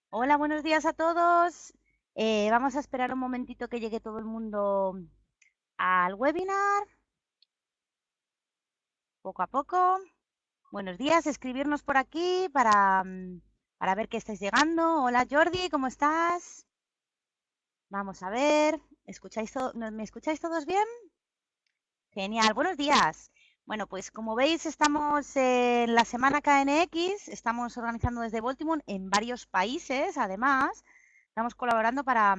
Hola, buenos días a todos. Vamos a esperar un momentito que llegue todo el mundo al webinar, poco a poco. Buenos días, escribirnos por aquí para ver que estáis llegando. Hola Jordi, ¿cómo estás? Vamos a ver, ¿me escucháis todos bien? Genial, buenos días. Bueno, pues como veis, estamos en la semana KNX, estamos organizando desde Baltimore en varios países, además, estamos colaborando para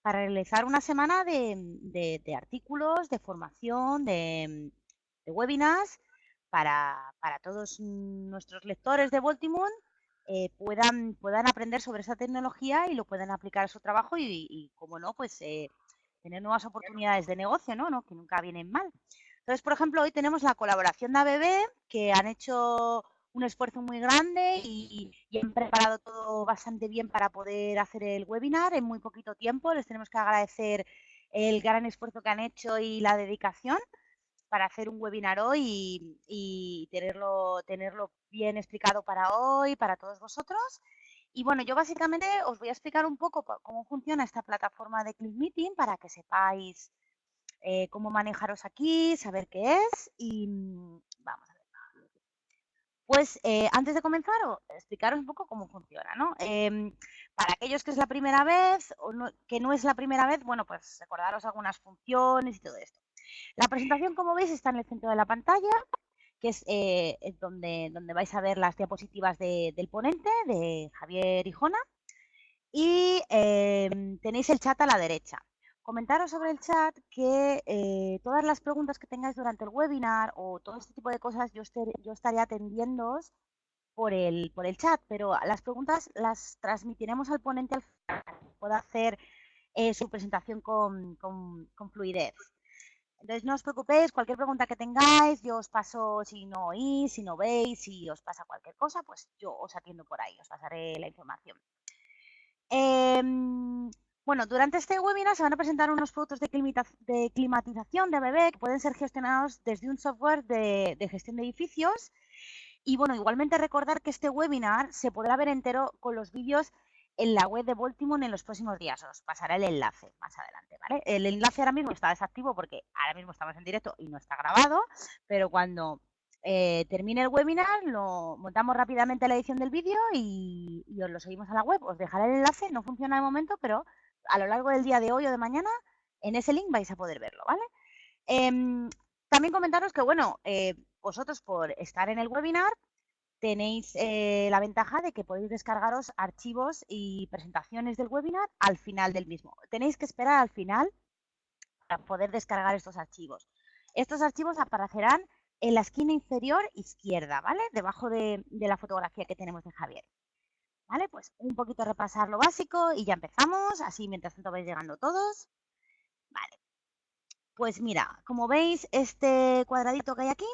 realizar una semana de artículos, de formación, de webinars, para todos nuestros lectores de Baltimore puedan aprender sobre esa tecnología y lo puedan aplicar a su trabajo y como no, pues tener nuevas oportunidades de negocio, ¿no? Que nunca vienen mal. Entonces, por ejemplo, hoy tenemos la colaboración de ABB, que han hecho un esfuerzo muy grande y han preparado todo bastante bien para poder hacer el webinar en muy poquito tiempo. Les tenemos que agradecer el gran esfuerzo que han hecho y la dedicación para hacer un webinar hoy y tenerlo bien explicado para hoy, para todos vosotros. Y bueno, yo básicamente os voy a explicar un poco cómo funciona esta plataforma de Click Meeting para que sepáis cómo manejaros aquí, saber qué es y vamos a ver. Pues antes de comenzar, explicaros un poco cómo funciona, ¿no? Para aquellos que es la primera vez o que no es la primera vez, bueno, pues recordaros algunas funciones y todo esto. La presentación, como veis, está en el centro de la pantalla, que es donde vais a ver las diapositivas del ponente, de Javier Hijona, y tenéis el chat a la derecha. Comentaros sobre el chat que todas las preguntas que tengáis durante el webinar o todo este tipo de cosas yo estaré atendiéndoos por el chat, pero las preguntas las transmitiremos al ponente al final, para que pueda hacer su presentación con fluidez. Entonces no os preocupéis, cualquier pregunta que tengáis, yo os paso, si no oís, si no veis, si os pasa cualquier cosa, pues yo os atiendo por ahí, os pasaré la información. Bueno, durante este webinar se van a presentar unos productos de climatización de ABB que pueden ser gestionados desde un software de gestión de edificios. Y bueno, igualmente recordar que este webinar se podrá ver entero con los vídeos en la web de Baltimore en los próximos días. Os pasaré el enlace más adelante, ¿vale? El enlace ahora mismo está desactivo porque ahora mismo estamos en directo y no está grabado, pero cuando termine el webinar lo montamos rápidamente la edición del vídeo y os lo seguimos a la web. Os dejaré el enlace, no funciona de momento, pero a lo largo del día de hoy o de mañana en ese link vais a poder verlo, ¿vale? Em, También comentaros que, bueno, vosotros por estar en el webinar tenéis la ventaja de que podéis descargaros archivos y presentaciones del webinar al final del mismo. Tenéis que esperar al final para poder descargar estos archivos. Estos archivos aparecerán en la esquina inferior izquierda, ¿vale? Debajo de la fotografía que tenemos de Javier. ¿Vale? Pues un poquito repasar lo básico y ya empezamos. Así mientras tanto vais llegando todos. Vale. Pues mira, como veis, este cuadradito que hay aquí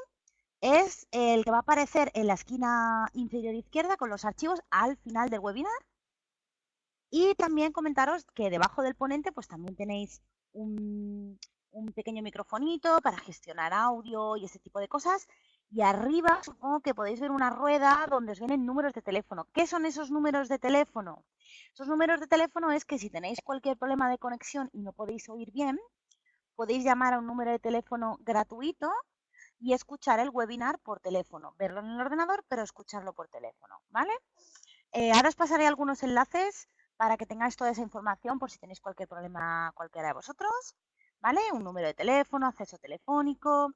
es el que va a aparecer en la esquina inferior izquierda con los archivos al final del webinar. Y también comentaros que debajo del ponente pues también tenéis un pequeño microfonito para gestionar audio y ese tipo de cosas. Y arriba supongo que podéis ver una rueda donde os vienen números de teléfono. ¿Qué son esos números de teléfono? Esos números de teléfono es que si tenéis cualquier problema de conexión y no podéis oír bien, podéis llamar a un número de teléfono gratuito y escuchar el webinar por teléfono. Verlo en el ordenador, pero escucharlo por teléfono, ¿vale? Ahora os pasaré algunos enlaces para que tengáis toda esa información por si tenéis cualquier problema cualquiera de vosotros, ¿vale? Un número de teléfono, acceso telefónico,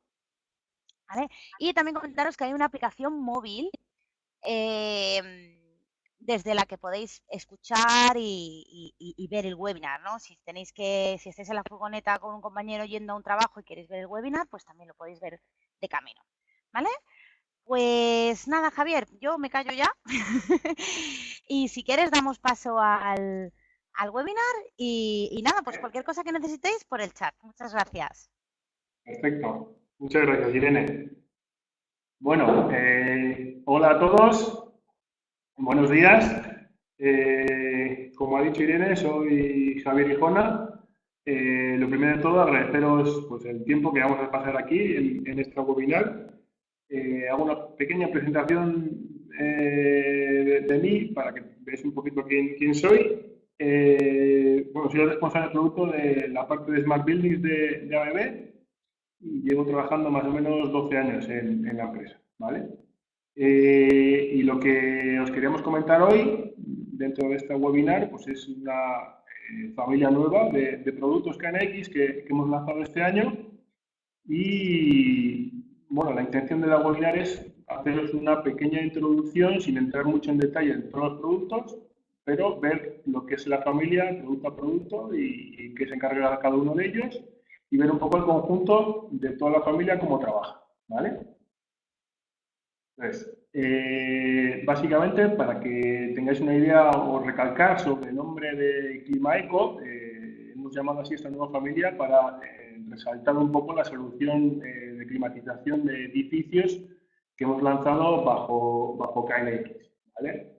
¿vale? Y también comentaros que hay una aplicación móvil eh, desde la que podéis escuchar y ver el webinar, ¿no? Si estáis en la furgoneta con un compañero yendo a un trabajo y queréis ver el webinar, pues también lo podéis ver de camino, ¿vale? Pues nada, Javier, yo me callo ya. Y si quieres, damos paso al webinar y nada, pues cualquier cosa que necesitéis por el chat. Muchas gracias. Perfecto. Muchas gracias, Irene. Bueno, hola a todos. Buenos días. Como ha dicho Irene, soy Javier Hijona. Lo primero de todo, agradeceros pues, el tiempo que vamos a pasar aquí en este webinar. Hago una pequeña presentación de mí, para que veáis un poquito quién soy. Bueno, soy el responsable de producto de la parte de Smart Buildings de ABB y llevo trabajando más o menos 12 años en la empresa, ¿vale? Y lo que os queríamos comentar hoy, dentro de este webinar, pues es una familia nueva de productos KNX que hemos lanzado este año. Y bueno, la intención de la webinar es haceros una pequeña introducción sin entrar mucho en detalle en todos los productos, pero ver lo que es la familia producto a producto y qué se encarga cada uno de ellos y ver un poco el conjunto de toda la familia cómo trabaja, ¿vale? Entonces, básicamente, para que tengáis una idea o recalcar sobre el nombre de Climaeco, hemos llamado así a esta nueva familia para resaltar un poco la solución de climatización de edificios que hemos lanzado bajo KNX, ¿vale?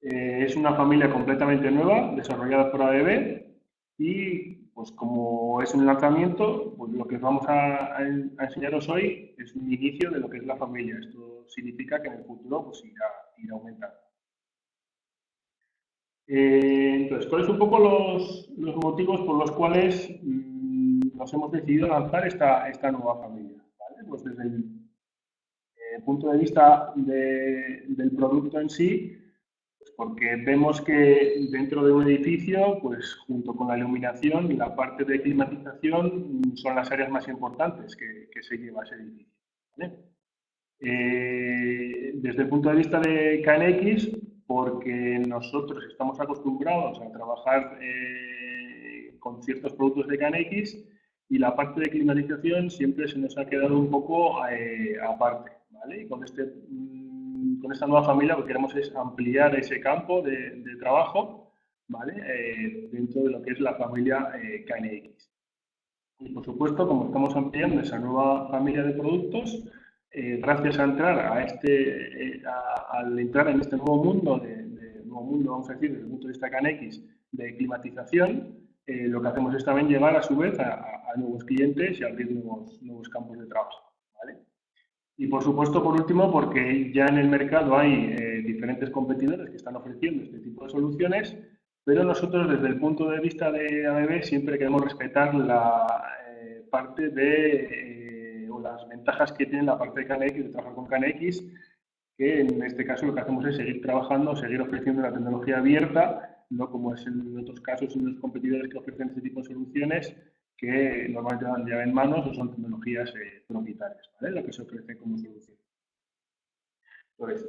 Es una familia completamente nueva, desarrollada por ABB y, pues como es un lanzamiento, pues lo que os vamos a enseñaros hoy es un inicio de lo que es la familia. Esto significa que en el futuro pues irá aumentando. Entonces, ¿cuáles son un poco los motivos por los cuales nos hemos decidido lanzar esta nueva familia? ¿Vale? Pues desde el punto de vista del producto en sí, pues porque vemos que dentro de un edificio, pues junto con la iluminación y la parte de climatización son las áreas más importantes que se lleva ese edificio, ¿vale? Desde el punto de vista de KNX, porque nosotros estamos acostumbrados a trabajar con ciertos productos de KNX y la parte de climatización siempre se nos ha quedado un poco aparte, ¿vale? Y con esta nueva familia lo que queremos es ampliar ese campo de trabajo, ¿vale? Dentro de lo que es la familia KNX. Y por supuesto, como estamos ampliando esa nueva familia de productos, gracias a entrar al entrar en este nuevo mundo, vamos a decir, desde el punto de vista KNX, de climatización, lo que hacemos es también llegar a su vez a nuevos clientes y abrir nuevos campos de trabajo, ¿vale? Y por supuesto, por último, porque ya en el mercado hay diferentes competidores que están ofreciendo este tipo de soluciones, pero nosotros desde el punto de vista de ABB siempre queremos respetar la parte o las ventajas que tiene la parte de KNX, de trabajar con KNX, que en este caso lo que hacemos es seguir trabajando, seguir ofreciendo una tecnología abierta, no como es en otros casos en los competidores que ofrecen este tipo de soluciones, que normalmente dan llave en manos o son tecnologías propietarias, ¿vale? Lo que se ofrece como solución. Entonces,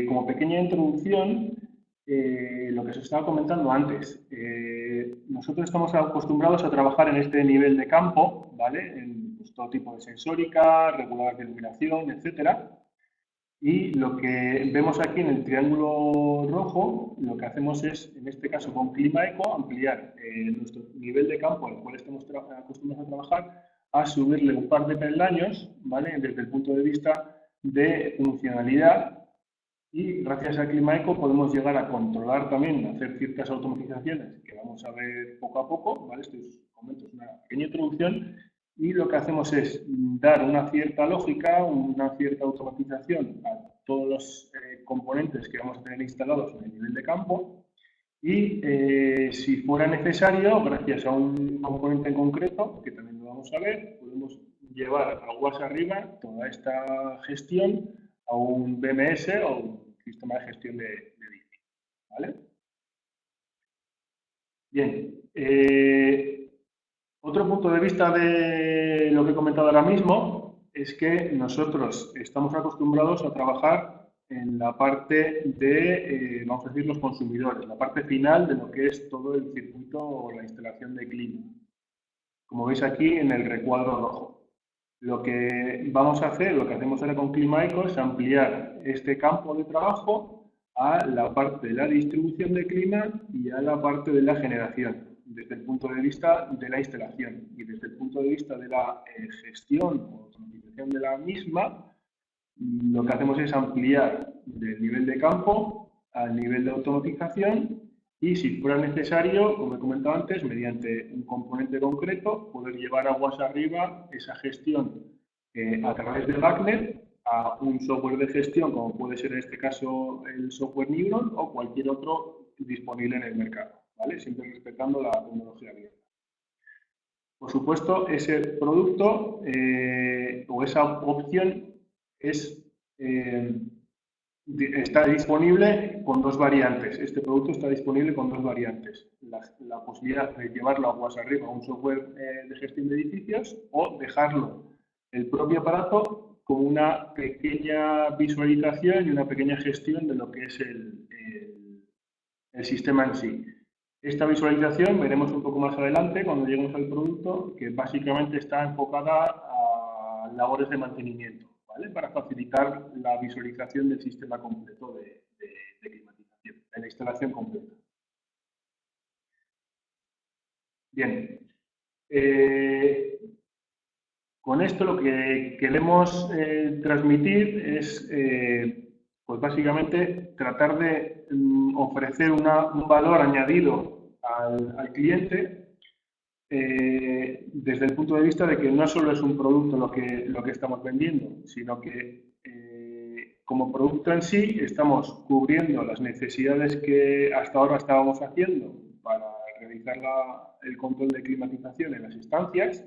como pequeña introducción, lo que se estaba comentando antes, nosotros estamos acostumbrados a trabajar en este nivel de campo, ¿vale? En pues, todo tipo de sensórica, reguladores de iluminación, etcétera. Y lo que vemos aquí en el triángulo rojo, lo que hacemos es, en este caso con Climaeco, ampliar nuestro nivel de campo al cual estamos acostumbrados a trabajar, a subirle un par de peldaños, ¿vale? Desde el punto de vista de funcionalidad. Y gracias a Climaeco podemos llegar a controlar también, hacer ciertas automatizaciones que vamos a ver poco a poco, ¿vale? Esto es una pequeña introducción. Y lo que hacemos es dar una cierta lógica, una cierta automatización a todos los componentes que vamos a tener instalados en el nivel de campo y si fuera necesario, gracias a un componente en concreto, que también lo vamos a ver, podemos llevar aguas arriba toda esta gestión a un BMS o un sistema de gestión de edificio, ¿vale? Bien. Otro punto de vista de lo que he comentado ahora mismo es que nosotros estamos acostumbrados a trabajar en la parte de, vamos a decir, los consumidores, la parte final de lo que es todo el circuito o la instalación de clima. Como veis aquí en el recuadro rojo. Lo que vamos a hacer, lo que hacemos ahora con Climaeco es ampliar este campo de trabajo a la parte de la distribución de clima y a la parte de la generación, desde el punto de vista de la instalación y desde el punto de vista de la gestión o automatización de la misma, lo que hacemos es ampliar del nivel de campo al nivel de automatización y si fuera necesario, como he comentado antes, mediante un componente concreto, poder llevar aguas arriba esa gestión a través de BACnet a un software de gestión, como puede ser en este caso el software Neuron o cualquier otro disponible en el mercado, ¿vale? Siempre respetando la tecnología abierta. Por supuesto, ese producto o esa opción está disponible con dos variantes. Este producto está disponible con dos variantes. La posibilidad de llevarlo aguas arriba a un software de gestión de edificios o dejarlo el propio aparato con una pequeña visualización y una pequeña gestión de lo que es el sistema en sí. Esta visualización veremos un poco más adelante cuando lleguemos al producto, que básicamente está enfocada a labores de mantenimiento, ¿vale? Para facilitar la visualización del sistema completo de climatización, de la instalación completa. Bien. Con esto lo que queremos transmitir es, pues básicamente, tratar de ofrecer un valor añadido al cliente desde el punto de vista de que no solo es un producto lo que estamos vendiendo, sino que como producto en sí estamos cubriendo las necesidades que hasta ahora estábamos haciendo para realizar el control de climatización en las estancias.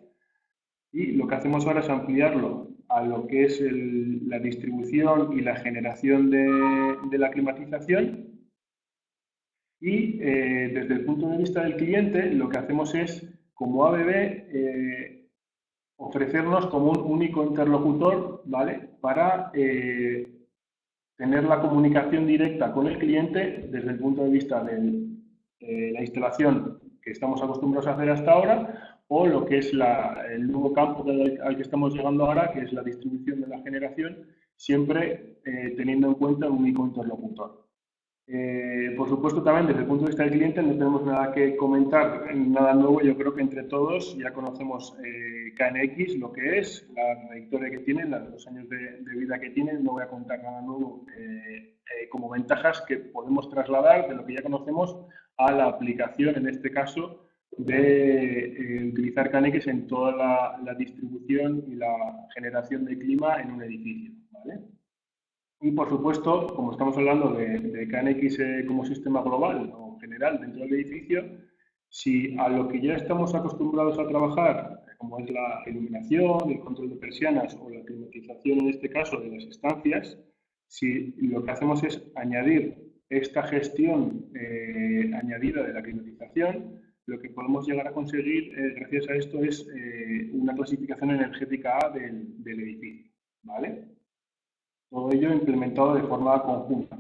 Y lo que hacemos ahora es ampliarlo a lo que es la distribución y la generación de la climatización. Y desde el punto de vista del cliente, lo que hacemos es, como ABB, ofrecernos como un único interlocutor, ¿vale? Para tener la comunicación directa con el cliente desde el punto de vista de la instalación que estamos acostumbrados a hacer hasta ahora, o lo que es el nuevo campo al que estamos llegando ahora, que es la distribución de la generación, siempre teniendo en cuenta un único interlocutor. Por supuesto, también desde el punto de vista del cliente no tenemos nada que comentar, nada nuevo. Yo creo que entre todos ya conocemos KNX, lo que es, la trayectoria que tiene, los 2 años de vida que tiene. No voy a contar nada nuevo como ventajas que podemos trasladar de lo que ya conocemos a la aplicación, en este caso, de utilizar KNX en toda la distribución y la generación de clima en un edificio, ¿vale? Y por supuesto, como estamos hablando de KNX como sistema global o general dentro del edificio, si a lo que ya estamos acostumbrados a trabajar, como es la iluminación, el control de persianas o la climatización en este caso de las estancias, si lo que hacemos es añadir esta gestión añadida de la climatización, lo que podemos llegar a conseguir gracias a esto es una clasificación energética A del edificio, ¿vale? Todo ello implementado de forma conjunta.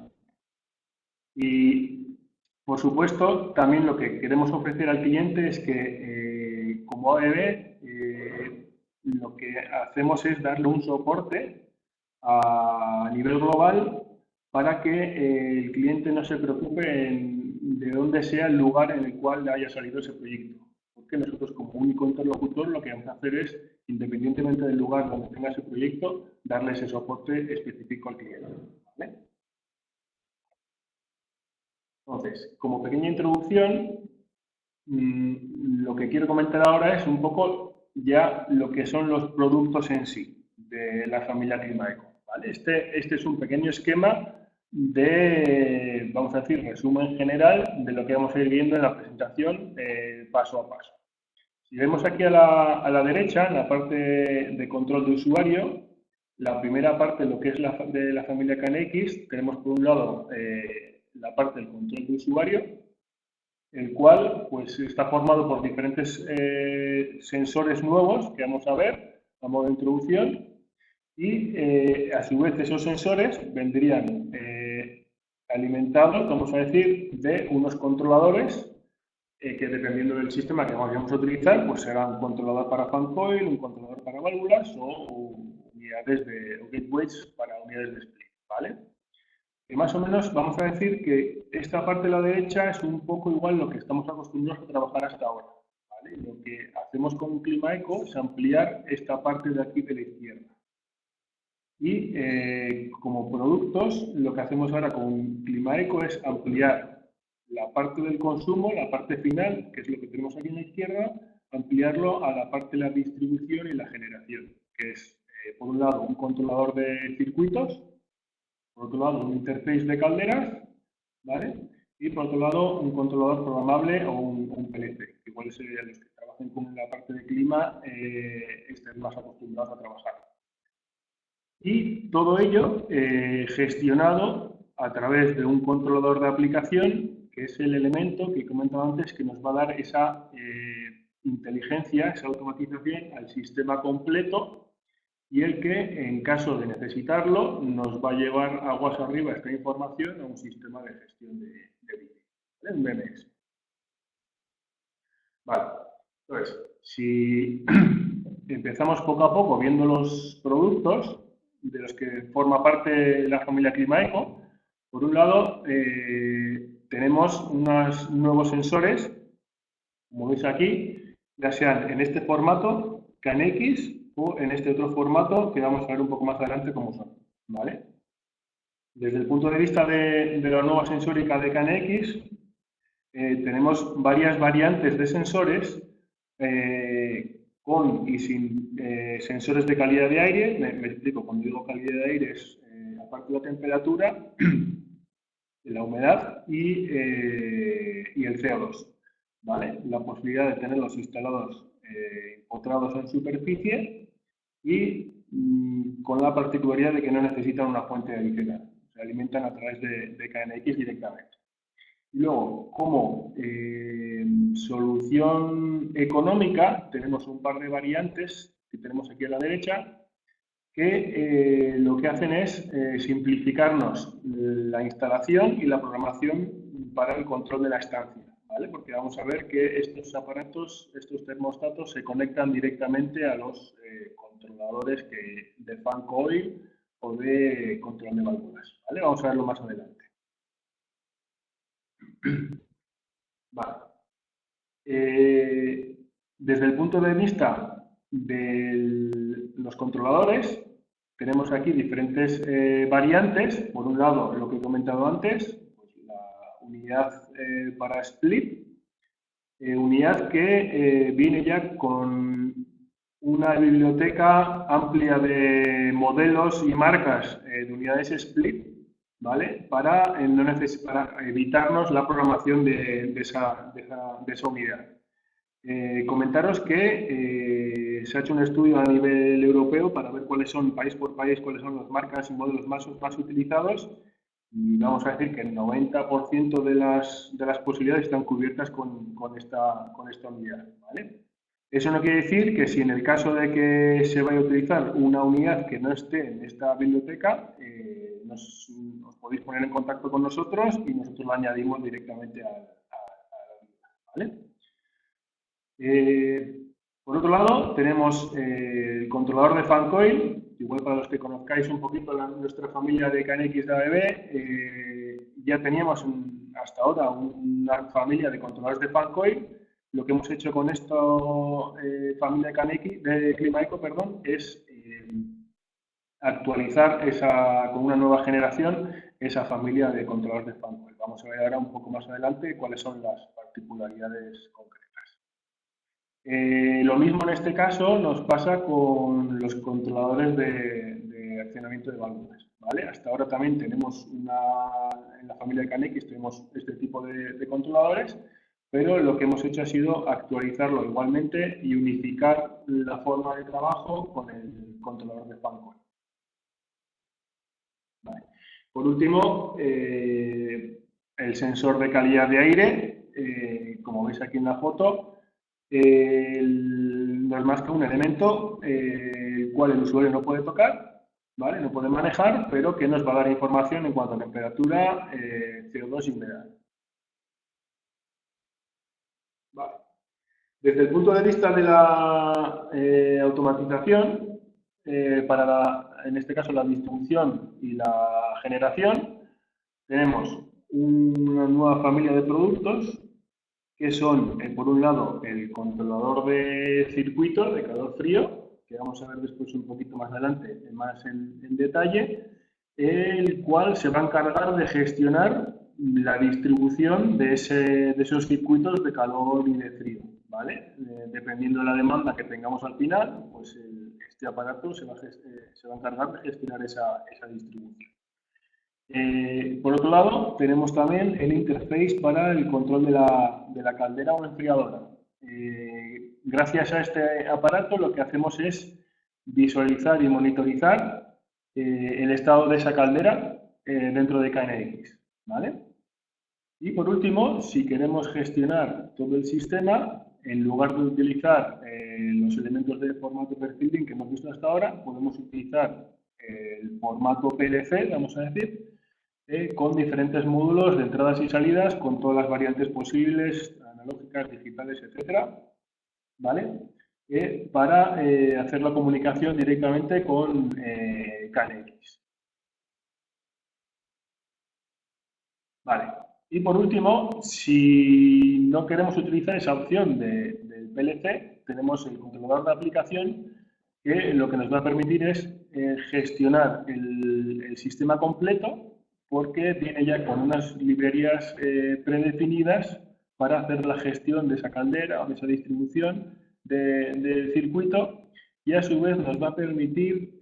Y, por supuesto, también lo que queremos ofrecer al cliente es que, como ABB, lo que hacemos es darle un soporte a nivel global para que el cliente no se preocupe de dónde sea el lugar en el cual haya salido ese proyecto. Porque nosotros, como único interlocutor, lo que vamos a hacer es, independientemente del lugar donde tenga ese proyecto, darle ese soporte específico al cliente, ¿vale? Entonces, como pequeña introducción, lo que quiero comentar ahora es un poco ya lo que son los productos en sí de la familia Climaeco, ¿vale? Este es un pequeño esquema de, vamos a decir, resumen general de lo que vamos a ir viendo en la presentación paso a paso. Si vemos aquí a la derecha, en la parte de control de usuario, la primera parte, lo que es de la familia KNX, tenemos por un lado la parte del control de usuario, el cual pues, está formado por diferentes sensores nuevos que vamos a ver a modo de introducción, y a su vez esos sensores vendrían alimentados, vamos a decir, de unos controladores que dependiendo del sistema que vayamos a utilizar, pues será un controlador para fan coil, un controlador para válvulas o unidades o gateways para unidades de split, ¿vale? Y más o menos vamos a decir que esta parte de la derecha es un poco igual lo que estamos acostumbrados a trabajar hasta ahora, ¿vale? Lo que hacemos con Climaeco es ampliar esta parte de aquí de la izquierda. Y como productos, lo que hacemos ahora con Climaeco es ampliar la parte del consumo, la parte final, que es lo que tenemos aquí en la izquierda, ampliarlo a la parte de la distribución y la generación, que es por un lado, un controlador de circuitos, por otro lado, un interface de calderas, ¿vale? Y por otro lado, un controlador programable o un PLC, que igual los que trabajen con la parte de clima estén más acostumbrados a trabajar. Y todo ello gestionado a través de un controlador de aplicación, que es el elemento que he comentado antes que nos va a dar esa inteligencia, esa automatización al sistema completo y el que, en caso de necesitarlo, nos va a llevar aguas arriba esta información a un sistema de gestión de vídeo, ¿vale? Un BMS. Vale, entonces, si empezamos poco a poco viendo los productos de los que forma parte la familia Climaeco, por un lado tenemos unos nuevos sensores, como veis aquí, ya sean en este formato, KNX, o en este otro formato que vamos a ver un poco más adelante cómo son, ¿vale? Desde el punto de vista de la nueva sensórica de KNX, tenemos varias variantes de sensores con y sin sensores de calidad de aire. Me explico, cuando digo calidad de aire es aparte de la temperatura, la humedad y el CO2, ¿vale? La posibilidad de tenerlos instalados empotrados en superficie y con la particularidad de que no necesitan una fuente adicional, se alimentan a través de KNX directamente. Y luego, como solución económica, tenemos un par de variantes que tenemos aquí a la derecha, que lo que hacen es simplificarnos la instalación y la programación para el control de la estancia, ¿vale? Porque vamos a ver que estos aparatos, estos termostatos, se conectan directamente a los controladores de fan coil o de control de válvulas, ¿vale? Vamos a verlo más adelante. Vale. Desde el punto de vista de los controladores, tenemos aquí diferentes variantes. Por un lado, lo que he comentado antes, pues la unidad para split, unidad que viene ya con una biblioteca amplia de modelos y marcas de unidades split, ¿vale? Para evitarnos la programación de esa unidad. Comentaros que se ha hecho un estudio a nivel europeo para ver cuáles son, país por país, cuáles son las marcas y modelos más utilizados, y vamos a decir que el 90% de las posibilidades están cubiertas con esta unidad, ¿vale? Eso no quiere decir que si en el caso de que se vaya a utilizar una unidad que no esté en esta biblioteca, os podéis poner en contacto con nosotros y nosotros lo añadimos directamente a la unidad, ¿vale? Por otro lado, tenemos el controlador de fan coil. Igual para los que conozcáis un poquito nuestra familia de KNX de ABB, ya teníamos hasta ahora una familia de controladores de fan coil. Lo que hemos hecho con esta familia de KNX, de Climaeco, perdón, es actualizar con una nueva generación esa familia de controladores de fan coil. Vamos a ver ahora un poco más adelante cuáles son las particularidades concretas. Lo mismo en este caso nos pasa con los controladores de accionamiento de válvulas, ¿vale? Hasta ahora también tenemos en la familia de KNX tenemos este tipo de controladores, pero lo que hemos hecho ha sido actualizarlo igualmente y unificar la forma de trabajo con el controlador de fan coil. Vale. Por último, el sensor de calidad de aire, como veis aquí en la foto, no es más que un elemento el cual el usuario no puede tocar, ¿vale? No puede manejar, pero que nos va a dar información en cuanto a temperatura, CO2 y humedad. Vale. Desde el punto de vista de la automatización, en este caso la distribución y la generación, tenemos una nueva familia de productos que son, por un lado, el controlador de circuito de calor-frío, que vamos a ver después un poquito más adelante, más en detalle, el cual se va a encargar de gestionar la distribución de esos circuitos de calor y de frío, ¿vale? Dependiendo de la demanda que tengamos al final, pues este aparato se va a encargar de gestionar esa distribución. Por otro lado, tenemos también el interface para el control de la caldera o enfriadora. Gracias a este aparato lo que hacemos es visualizar y monitorizar el estado de esa caldera dentro de KNX, ¿vale? Y por último, si queremos gestionar todo el sistema, en lugar de utilizar los elementos de formato per fielding que hemos visto hasta ahora, podemos utilizar el formato PLC, vamos a decir, con diferentes módulos de entradas y salidas, con todas las variantes posibles, analógicas, digitales, etcétera, ¿vale? Para hacer la comunicación directamente con KNX. Vale. Y por último, si no queremos utilizar esa opción del PLC, tenemos el controlador de aplicación que lo que nos va a permitir es gestionar el sistema completo, porque viene ya con unas librerías predefinidas para hacer la gestión de esa caldera o de esa distribución del circuito, y a su vez nos va a permitir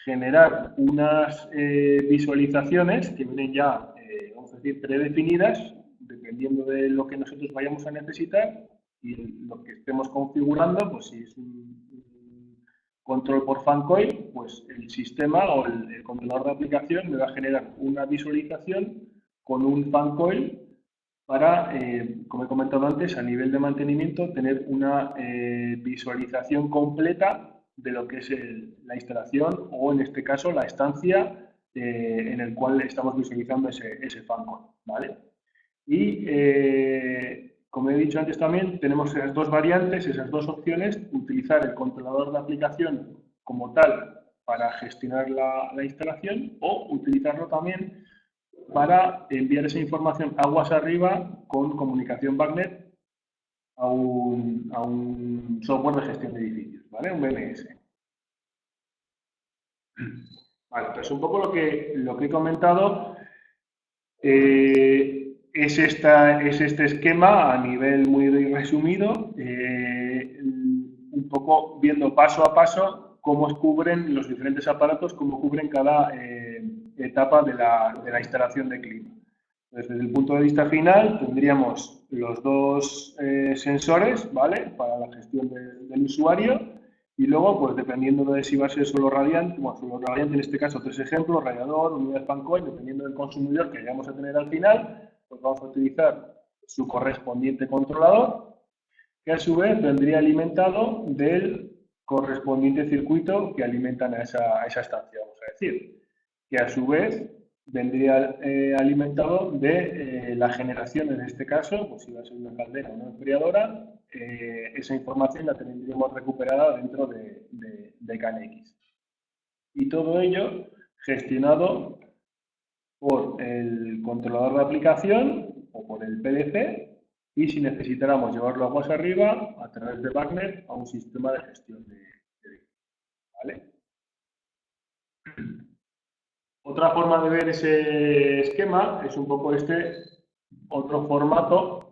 generar unas visualizaciones que vienen ya, vamos a decir, predefinidas, dependiendo de lo que nosotros vayamos a necesitar y lo que estemos configurando. Pues si es un control por fan coil, pues el sistema o el controlador de aplicación me va a generar una visualización con un fan coil para, como he comentado antes, a nivel de mantenimiento, tener una visualización completa de lo que es la instalación o, en este caso, la estancia en el cual estamos visualizando ese fan coil, ¿vale? Y, como he dicho antes también, tenemos esas dos variantes, esas dos opciones: utilizar el controlador de aplicación como tal para gestionar la instalación, o utilizarlo también para enviar esa información aguas arriba con comunicación BACnet a un software de gestión de edificios, ¿vale? Un BMS. Vale, pues un poco lo que he comentado es este esquema a nivel muy resumido, un poco viendo paso a paso cómo cubren los diferentes aparatos, cómo cubren cada etapa de la instalación de clima. Desde el punto de vista final tendríamos los dos sensores, ¿vale?, para la gestión del usuario, y luego, pues dependiendo de si va a ser solo radiante, bueno, solo radiante en este caso, tres ejemplos: radiador, unidad de fan coil, dependiendo del consumidor que vayamos a tener al final, pues vamos a utilizar su correspondiente controlador, que a su vez vendría alimentado del correspondiente circuito que alimentan a esa estancia, vamos a decir, que a su vez vendría alimentado de la generación, en este caso, pues si va a ser una caldera o una enfriadora, esa información la tendríamos recuperada dentro de KNX. Y todo ello gestionado por el controlador de aplicación o por el PLC, y si necesitáramos llevarlo aguas arriba, a través de BACnet, a un sistema de gestión de ¿vale? Otra forma de ver ese esquema es un poco este otro formato,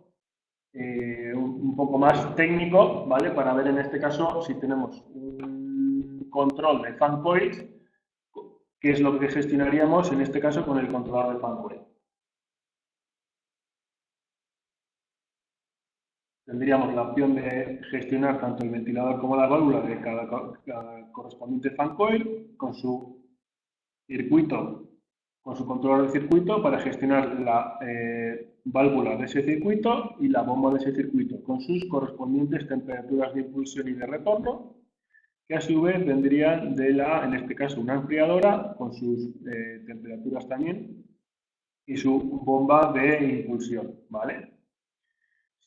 un poco más técnico, ¿vale? Para ver, en este caso, si tenemos un control de fan coils, qué es lo que gestionaríamos en este caso con el controlador de fan coil. Tendríamos la opción de gestionar tanto el ventilador como la válvula de cada correspondiente fan coil, con su circuito, con su controlador de circuito, para gestionar la válvula de ese circuito y la bomba de ese circuito, con sus correspondientes temperaturas de impulsión y de retorno, que a su vez vendrían en este caso, una enfriadora con sus temperaturas también y su bomba de impulsión, ¿vale?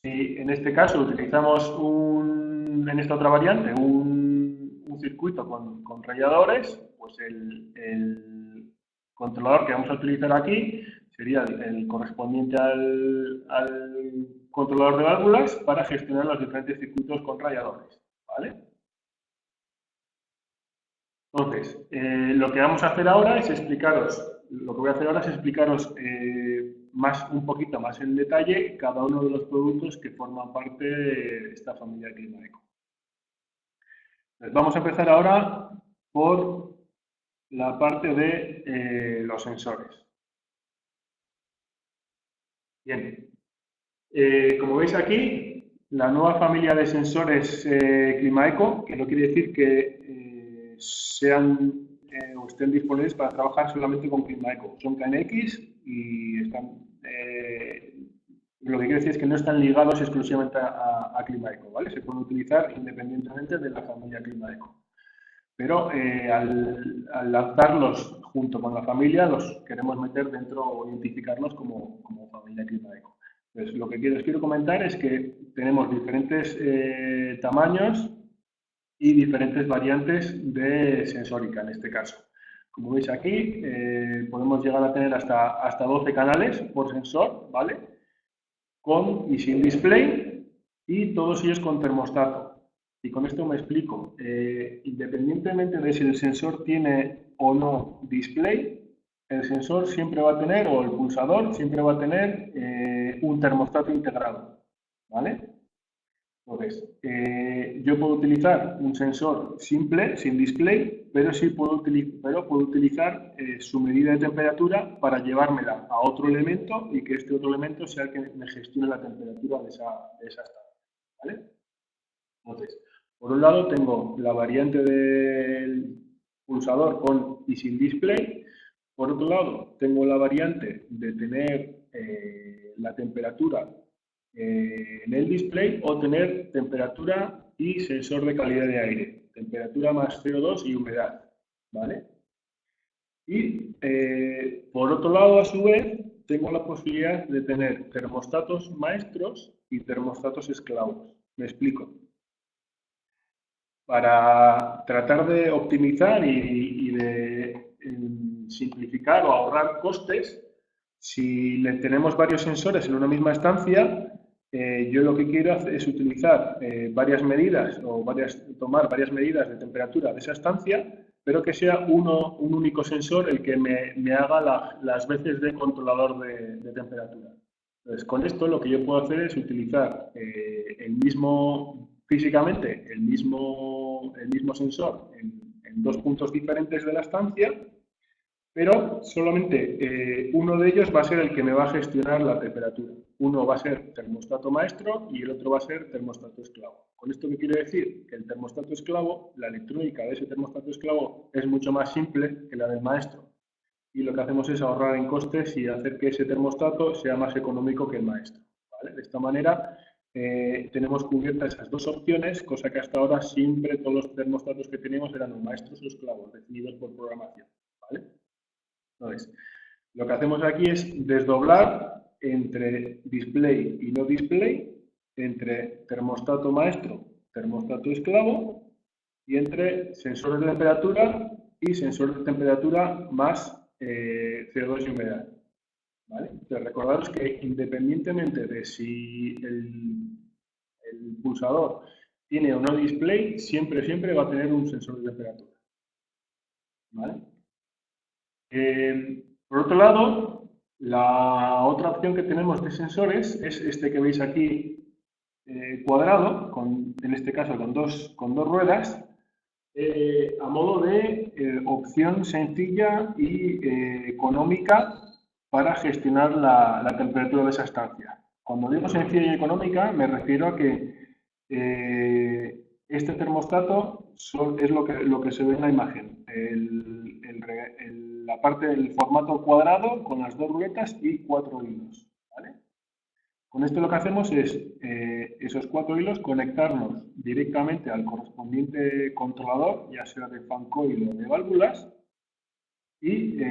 Si en este caso utilizamos en esta otra variante un circuito con ralladores, pues el controlador que vamos a utilizar aquí sería el correspondiente al controlador de válvulas para gestionar los diferentes circuitos con ralladores, ¿vale? Entonces, lo que vamos a hacer ahora es explicaros, un poquito más en detalle cada uno de los productos que forman parte de esta familia ClimaEco. Vamos a empezar ahora por la parte de los sensores. Bien, como veis aquí, la nueva familia de sensores ClimaEco, que no quiere decir que sean o estén disponibles para trabajar solamente con ClimaEco. Son KNX y están, lo que quiere decir es que no están ligados exclusivamente a ClimaEco, ¿vale? Se pueden utilizar independientemente de la familia ClimaEco. Pero al lanzarlos junto con la familia, los queremos meter dentro o identificarlos como familia ClimaEco. Entonces, lo que os quiero comentar es que tenemos diferentes tamaños y diferentes variantes de sensórica en este caso. Como veis aquí, podemos llegar a tener hasta 12 canales por sensor, ¿vale? Con y sin display y todos ellos con termostato. Y con esto me explico. Independientemente de si el sensor tiene o no display, el sensor siempre va a tener, o el pulsador siempre va a tener un termostato integrado, ¿vale? Entonces, yo puedo utilizar un sensor simple, sin display, pero sí puedo utilizar su medida de temperatura para llevármela a otro elemento y que este otro elemento sea el que me gestione la temperatura de esa estancia, ¿vale? Entonces, por un lado tengo la variante del pulsador con y sin display. Por otro lado, tengo la variante de tener la temperatura en el display o tener temperatura y sensor de calidad de aire, temperatura más CO2 y humedad, ¿vale? Y por otro lado, a su vez, tengo la posibilidad de tener termostatos maestros y termostatos esclavos. Me explico. Para tratar de optimizar y de simplificar o ahorrar costes, si tenemos varios sensores en una misma estancia, yo lo que quiero hacer es utilizar varias medidas o tomar varias medidas de temperatura de esa estancia, pero que sea un único sensor el que me haga las veces de controlador de temperatura. Entonces, con esto lo que yo puedo hacer es utilizar físicamente el mismo sensor en dos puntos diferentes de la estancia, pero solamente uno de ellos va a ser el que me va a gestionar la temperatura. Uno va a ser termostato maestro y el otro va a ser termostato esclavo. ¿Con esto qué quiere decir? Que el termostato esclavo, la electrónica de ese termostato esclavo es mucho más simple que la del maestro. Y lo que hacemos es ahorrar en costes y hacer que ese termostato sea más económico que el maestro, ¿vale? De esta manera tenemos cubiertas esas dos opciones, cosa que hasta ahora siempre todos los termostatos que teníamos eran o maestros o esclavos, definidos por programación, ¿vale? Entonces, lo que hacemos aquí es desdoblar entre display y no display, entre termostato maestro, termostato esclavo, y entre sensores de temperatura y sensor de temperatura más CO2 y humedad. ¿Vale? Entonces, recordaros que independientemente de si el pulsador tiene o no display, siempre va a tener un sensor de temperatura. ¿Vale? Por otro lado, la otra opción que tenemos de sensores es este que veis aquí cuadrado, en este caso con dos ruedas, a modo de opción sencilla y económica para gestionar la temperatura de esa estancia. Cuando digo sencilla y económica, me refiero a que este termostato es lo que se ve en la imagen. La parte del formato cuadrado con las dos ruletas y 4 hilos. ¿Vale? Con esto lo que hacemos es esos 4 hilos conectarnos directamente al correspondiente controlador, ya sea de fan coil o de válvulas, y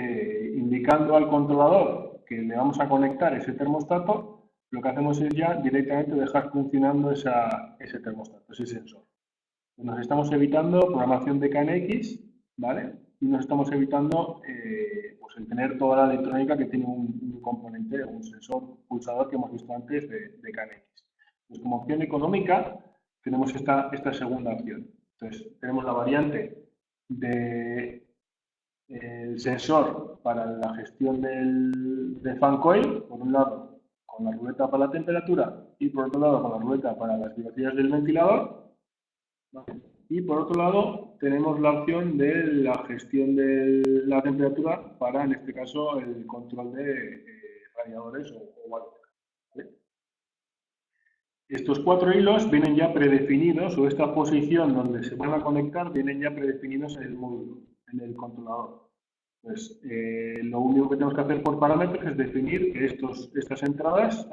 indicando al controlador que le vamos a conectar ese termostato, lo que hacemos es ya directamente dejar funcionando ese termostato, ese sensor. Nos estamos evitando programación de KNX, ¿vale? Y nos estamos evitando pues el tener toda la electrónica que tiene un componente, un sensor pulsador que hemos visto antes de KNX. Pues como opción económica tenemos esta segunda opción. Entonces tenemos la variante de el sensor para la gestión del fan coil, por un lado con la ruleta para la temperatura y por otro lado con la ruleta para las velocidades del ventilador. ¿Vale? Y por otro lado, tenemos la opción de la gestión de la temperatura para, en este caso, el control de radiadores o válvulas, ¿vale? Estos 4 hilos vienen ya predefinidos, o esta posición donde se van a conectar, vienen ya predefinidos en el módulo, en el controlador. Pues lo único que tenemos que hacer por parámetros es definir que a estas entradas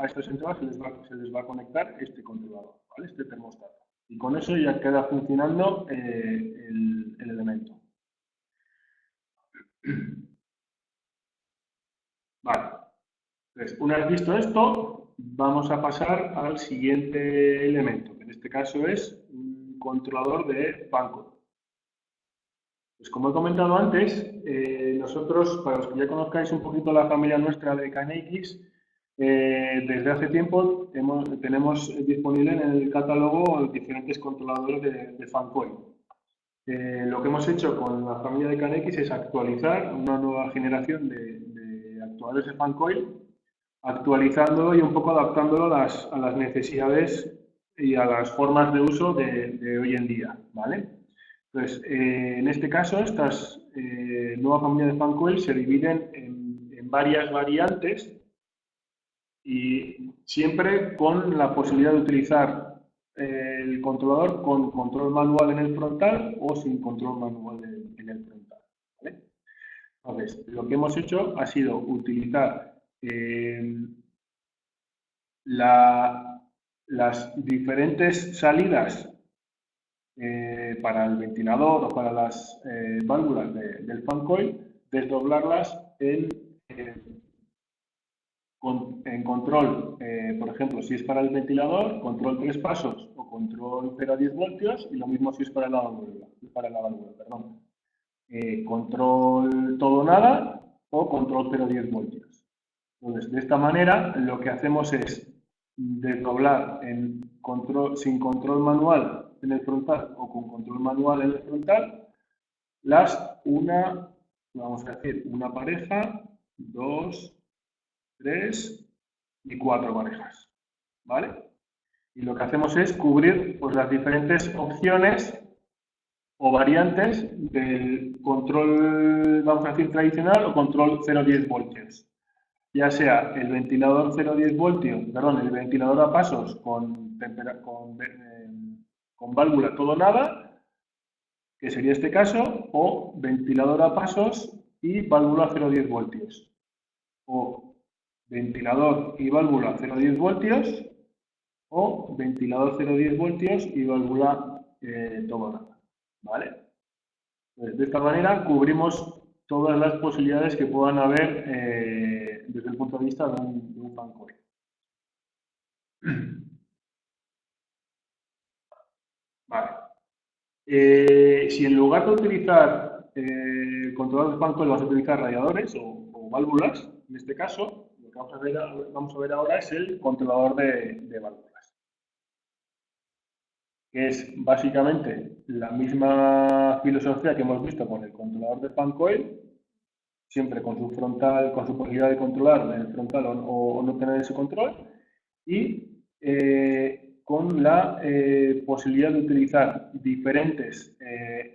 se les va a conectar este controlador, ¿vale? Este termostato. Y con eso ya queda funcionando el elemento. Vale. Entonces, una vez visto esto, vamos a pasar al siguiente elemento, que en este caso es un controlador de Fancoil. Pues como he comentado antes, nosotros, para los que ya conozcáis un poquito la familia nuestra de KNX, desde hace tiempo tenemos disponible en el catálogo diferentes controladores de Fancoil. Lo que hemos hecho con la familia de KNX es actualizar una nueva generación de actuadores de Fancoil, actualizándolo y un poco adaptándolo a las necesidades y a las formas de uso de hoy en día, ¿vale? Entonces, en este caso, estas nueva familia de Fancoil se dividen en varias variantes y siempre con la posibilidad de utilizar el controlador con control manual en el frontal o sin control manual en el frontal, ¿vale? Entonces, lo que hemos hecho ha sido utilizar las diferentes salidas para el ventilador o para las válvulas del Fancoil, desdoblarlas en control, por ejemplo, si es para el ventilador, control 3 pasos o control 0 a 10 voltios, y lo mismo si es para la válvula, perdón. Control todo nada o control 0 a 10 voltios. Entonces, de esta manera, lo que hacemos es desdoblar sin control manual en el frontal o con control manual en el frontal, vamos a decir, una pareja, 2, 3 y 4 parejas, ¿vale? Y lo que hacemos es cubrir pues, las diferentes opciones o variantes del control, vamos a decir, tradicional o control 0-10 voltios. Ya sea el ventilador 0-10 voltios, perdón, el ventilador a pasos con válvula todo nada, que sería este caso, o ventilador a pasos y válvula 0-10 voltios. O ventilador y válvula 0,10 voltios o ventilador 0,10 voltios y válvula todo nada, ¿vale? Pues de esta manera cubrimos todas las posibilidades que puedan haber desde el punto de vista de un Fancoil. Vale. Si en lugar de utilizar controladores de Fancoil vas a utilizar radiadores o válvulas, en este caso, lo que vamos a ver ahora es el controlador de válvulas, que es básicamente la misma filosofía que hemos visto con el controlador de Fancoil, siempre con su frontal, con su posibilidad de controlar el frontal o no tener ese control, y con la posibilidad de utilizar diferentes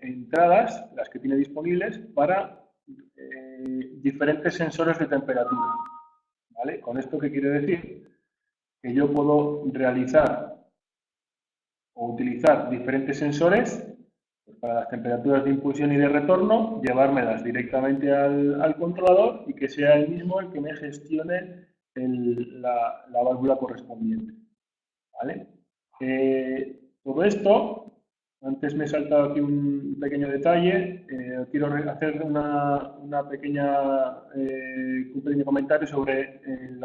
entradas, las que tiene disponibles, para diferentes sensores de temperatura, ¿vale? ¿Con esto qué quiere decir? Que yo puedo realizar o utilizar diferentes sensores pues, para las temperaturas de impulsión y de retorno, llevármelas directamente al controlador y que sea él mismo el que me gestione la válvula correspondiente, ¿vale? Todo esto, antes me he saltado aquí un pequeño detalle, quiero hacer un pequeño comentario sobre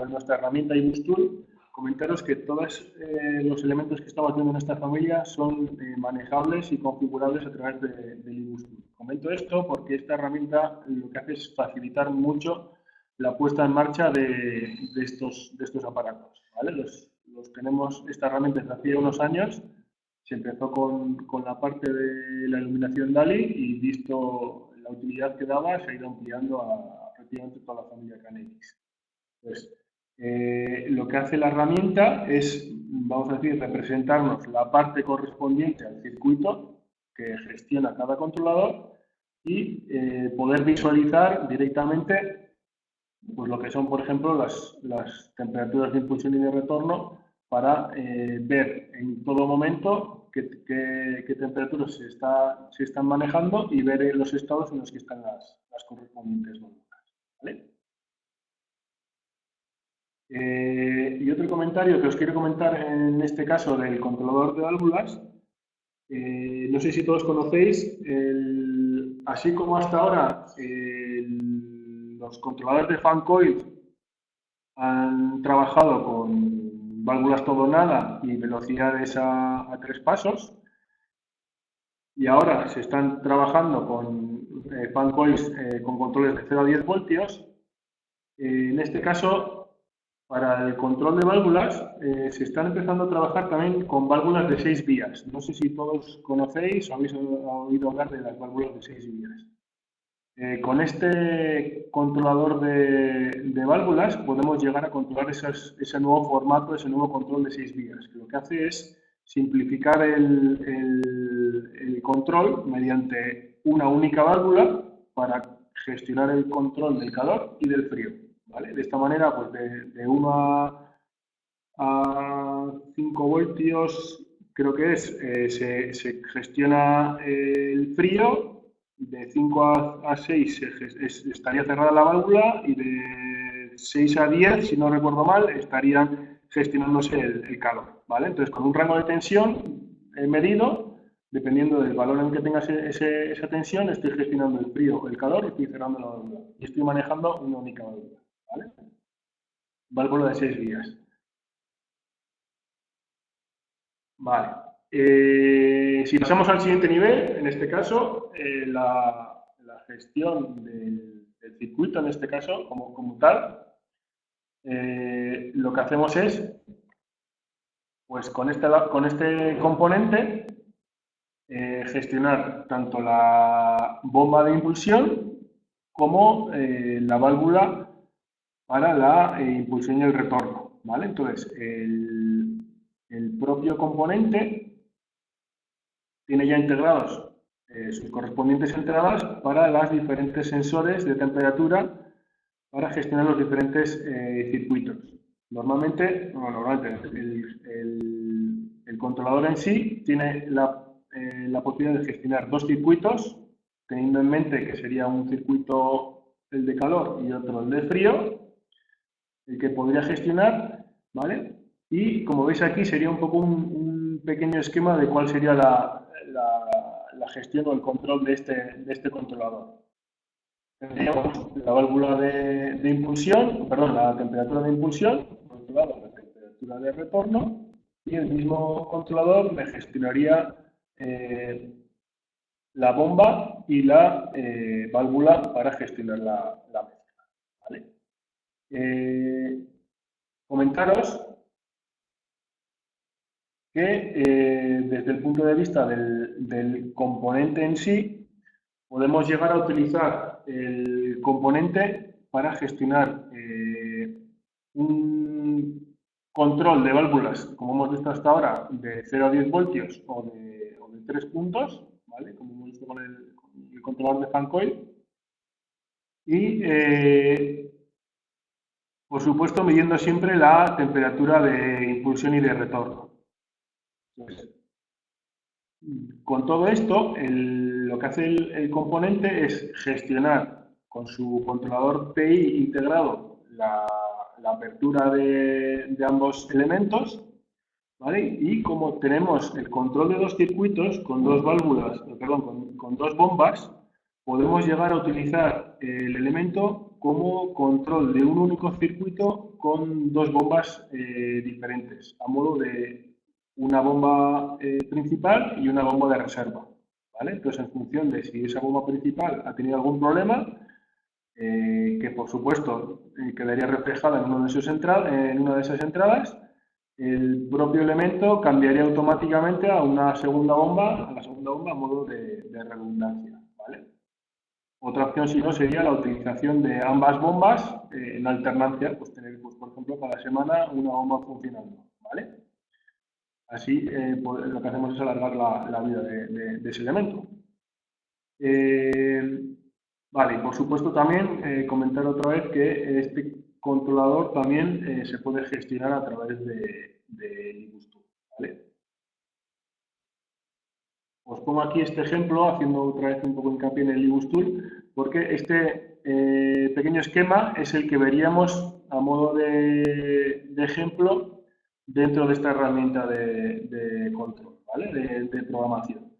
nuestra herramienta iBoost-Tool. Comentaros que todos los elementos que estamos viendo en esta familia son manejables y configurables a través del iBoost-Tool. Comento esto porque esta herramienta lo que hace es facilitar mucho la puesta en marcha de estos aparatos, ¿vale? Tenemos esta herramienta desde hace unos años. Se empezó con la parte de la iluminación DALI y visto la utilidad que daba, se ha ido ampliando a prácticamente toda la familia KNX. Pues, lo que hace la herramienta es, vamos a decir, representarnos la parte correspondiente al circuito, que gestiona cada controlador y poder visualizar directamente pues, lo que son, por ejemplo, las temperaturas de impulsión y de retorno para ver en todo momento qué temperaturas se están manejando y ver los estados en los que están las correspondientes válvulas, ¿vale? Y otro comentario que os quiero comentar en este caso del controlador de válvulas, no sé si todos conocéis, así como hasta ahora los controladores de fan coil han trabajado con válvulas todo nada y velocidades a 3 pasos, y ahora se están trabajando con fan coils con controles de 0 a 10 voltios. En este caso, para el control de válvulas, se están empezando a trabajar también con válvulas de 6 vías. No sé si todos conocéis o habéis oído hablar de las válvulas de 6 vías. Con este controlador de válvulas podemos llegar a controlar ese nuevo formato, ese nuevo control de 6 vías, que lo que hace es simplificar el control mediante una única válvula para gestionar el control del calor y del frío, ¿vale? De esta manera, pues de 1 a 5 voltios, creo que se gestiona el frío. De 5 a 6 estaría cerrada la válvula y de 6 a 10, si no recuerdo mal, estarían gestionándose el calor, ¿vale? Entonces, con un rango de tensión medido, dependiendo del valor en que tenga esa tensión, estoy gestionando el frío o el calor y estoy cerrando la válvula. Y estoy manejando una única válvula, ¿vale? Válvula de 6 vías. Vale. Si pasamos al siguiente nivel, en este caso, la gestión del circuito, en este caso, como tal, lo que hacemos es, pues con este componente, gestionar tanto la bomba de impulsión como la válvula para la impulsión y el retorno, ¿vale? Entonces, el propio componente tiene ya integrados sus correspondientes entradas para los diferentes sensores de temperatura para gestionar los diferentes circuitos. Normalmente el controlador en sí tiene la posibilidad de gestionar 2 circuitos, teniendo en mente que sería un circuito el de calor y otro el de frío, el que podría gestionar, ¿vale? Y como veis aquí sería un poco un pequeño esquema de cuál sería la gestión o el control de este controlador. Tendríamos la válvula de impulsión, perdón, la temperatura de impulsión, controlada la temperatura de retorno, y el mismo controlador me gestionaría la bomba y la válvula para gestionar la mezcla, ¿vale? Comentaros que desde el punto de vista del componente en sí, podemos llegar a utilizar el componente para gestionar un control de válvulas, como hemos visto hasta ahora, de 0 a 10 voltios o de 3 puntos, ¿vale? Como hemos visto con el controlador de fan coil. Y, por supuesto, midiendo siempre la temperatura de impulsión y de retorno. Entonces, con todo esto, lo que hace el componente es gestionar con su controlador PI integrado la apertura de ambos elementos, ¿vale? Y como tenemos el control de 2 circuitos con 2 válvulas, perdón, con 2 bombas, podemos llegar a utilizar el elemento como control de un único circuito con 2 bombas diferentes, a modo de una bomba principal y una bomba de reserva, ¿vale? Entonces, en función de si esa bomba principal ha tenido algún problema, que por supuesto quedaría reflejada en una de esas entradas, el propio elemento cambiaría automáticamente a la segunda bomba a modo de redundancia, ¿vale? Otra opción, si no, sería la utilización de ambas bombas en alternancia, pues tener, pues, por ejemplo, cada semana una bomba funcionando, ¿vale? Así lo que hacemos es alargar la vida de ese elemento. Vale, y por supuesto también comentar otra vez que este controlador también se puede gestionar a través de LibusTool, ¿vale? Os pongo aquí este ejemplo, haciendo otra vez un poco hincapié en el LibusTool, porque este pequeño esquema es el que veríamos a modo de ejemplo dentro de esta herramienta de control, ¿vale? De programación.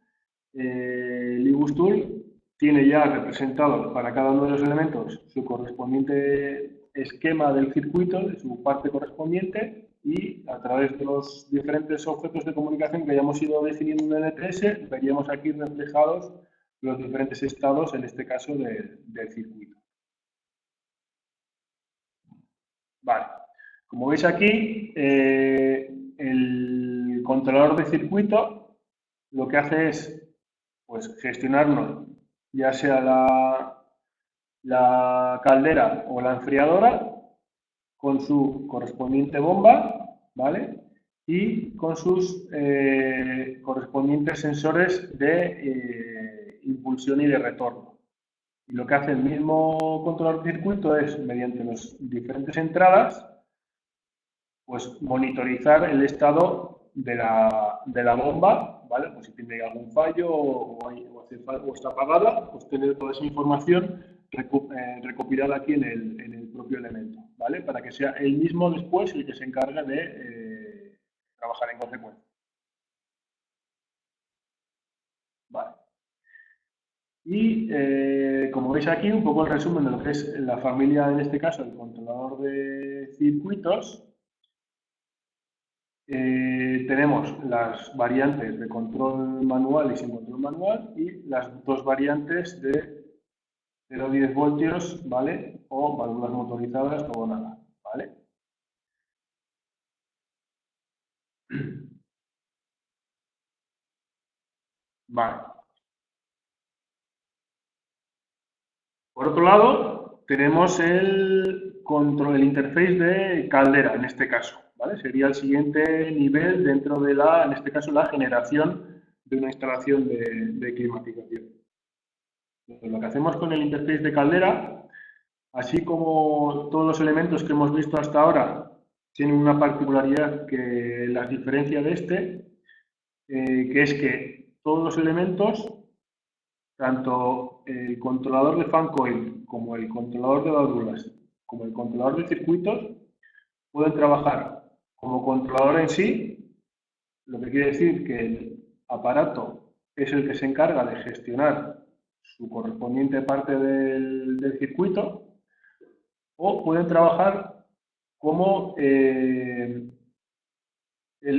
LibusTool tiene ya representados para cada uno de los elementos su correspondiente esquema del circuito, de su parte correspondiente, y a través de los diferentes objetos de comunicación que hayamos ido definiendo en el LTS, veríamos aquí reflejados los diferentes estados, en este caso, del circuito. Vale. Como veis aquí, el controlador de circuito lo que hace es pues gestionarnos ya sea la caldera o la enfriadora con su correspondiente bomba, ¿vale? Y con sus correspondientes sensores de impulsión y de retorno. Y lo que hace el mismo controlador de circuito es, mediante las diferentes entradas, pues monitorizar el estado de la bomba, ¿vale? Pues si tiene algún fallo o está apagada, pues tener toda esa información recopilada aquí en el propio elemento, ¿vale? Para que sea él mismo después el que se encargue de trabajar en consecuencia. Vale. Y como veis aquí, un poco el resumen de lo que es la familia, en este caso, el controlador de circuitos. Tenemos las variantes de control manual y sin control manual y las dos variantes de 0 a 10 voltios, ¿vale? O válvulas motorizadas o nada, ¿vale? Vale. Por otro lado, tenemos el interface de caldera, en este caso, ¿vale? Sería el siguiente nivel dentro de en este caso, la generación de una instalación de climatización. Entonces, lo que hacemos con el interface de caldera, así como todos los elementos que hemos visto hasta ahora tienen una particularidad que las diferencia de este, que es que todos los elementos, tanto el controlador de fan coil como el controlador de válvulas, como el controlador de circuitos, pueden trabajar como controlador en sí, lo que quiere decir que el aparato es el que se encarga de gestionar su correspondiente parte del circuito, o pueden trabajar como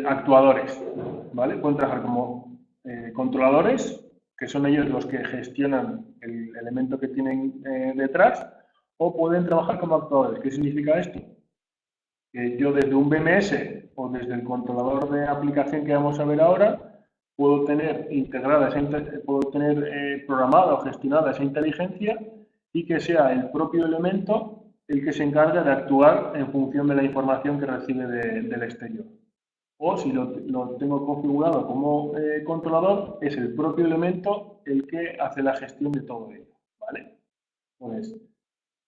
actuadores, ¿vale? Pueden trabajar como controladores, que son ellos los que gestionan el elemento que tienen detrás, o pueden trabajar como actuadores. ¿Qué significa esto? Que yo desde un BMS o desde el controlador de aplicación que vamos a ver ahora, puedo tener integrada, puedo tener programada o gestionada esa inteligencia y que sea el propio elemento el que se encarga de actuar en función de la información que recibe del exterior. O si lo tengo configurado como controlador, es el propio elemento el que hace la gestión de todo ello, ¿vale? Pues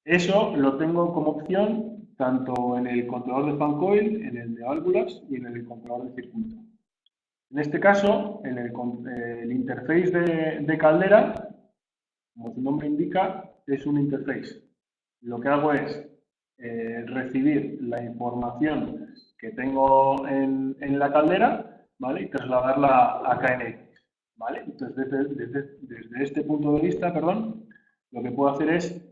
eso lo tengo como opción tanto en el controlador de fan coil, en el de válvulas y en el controlador de circuito. En este caso, en el interface de caldera, como su nombre indica, es un interface. Lo que hago es recibir la información que tengo en la caldera, ¿vale? Y trasladarla a KNX, ¿vale? Entonces, desde este punto de vista, perdón, lo que puedo hacer es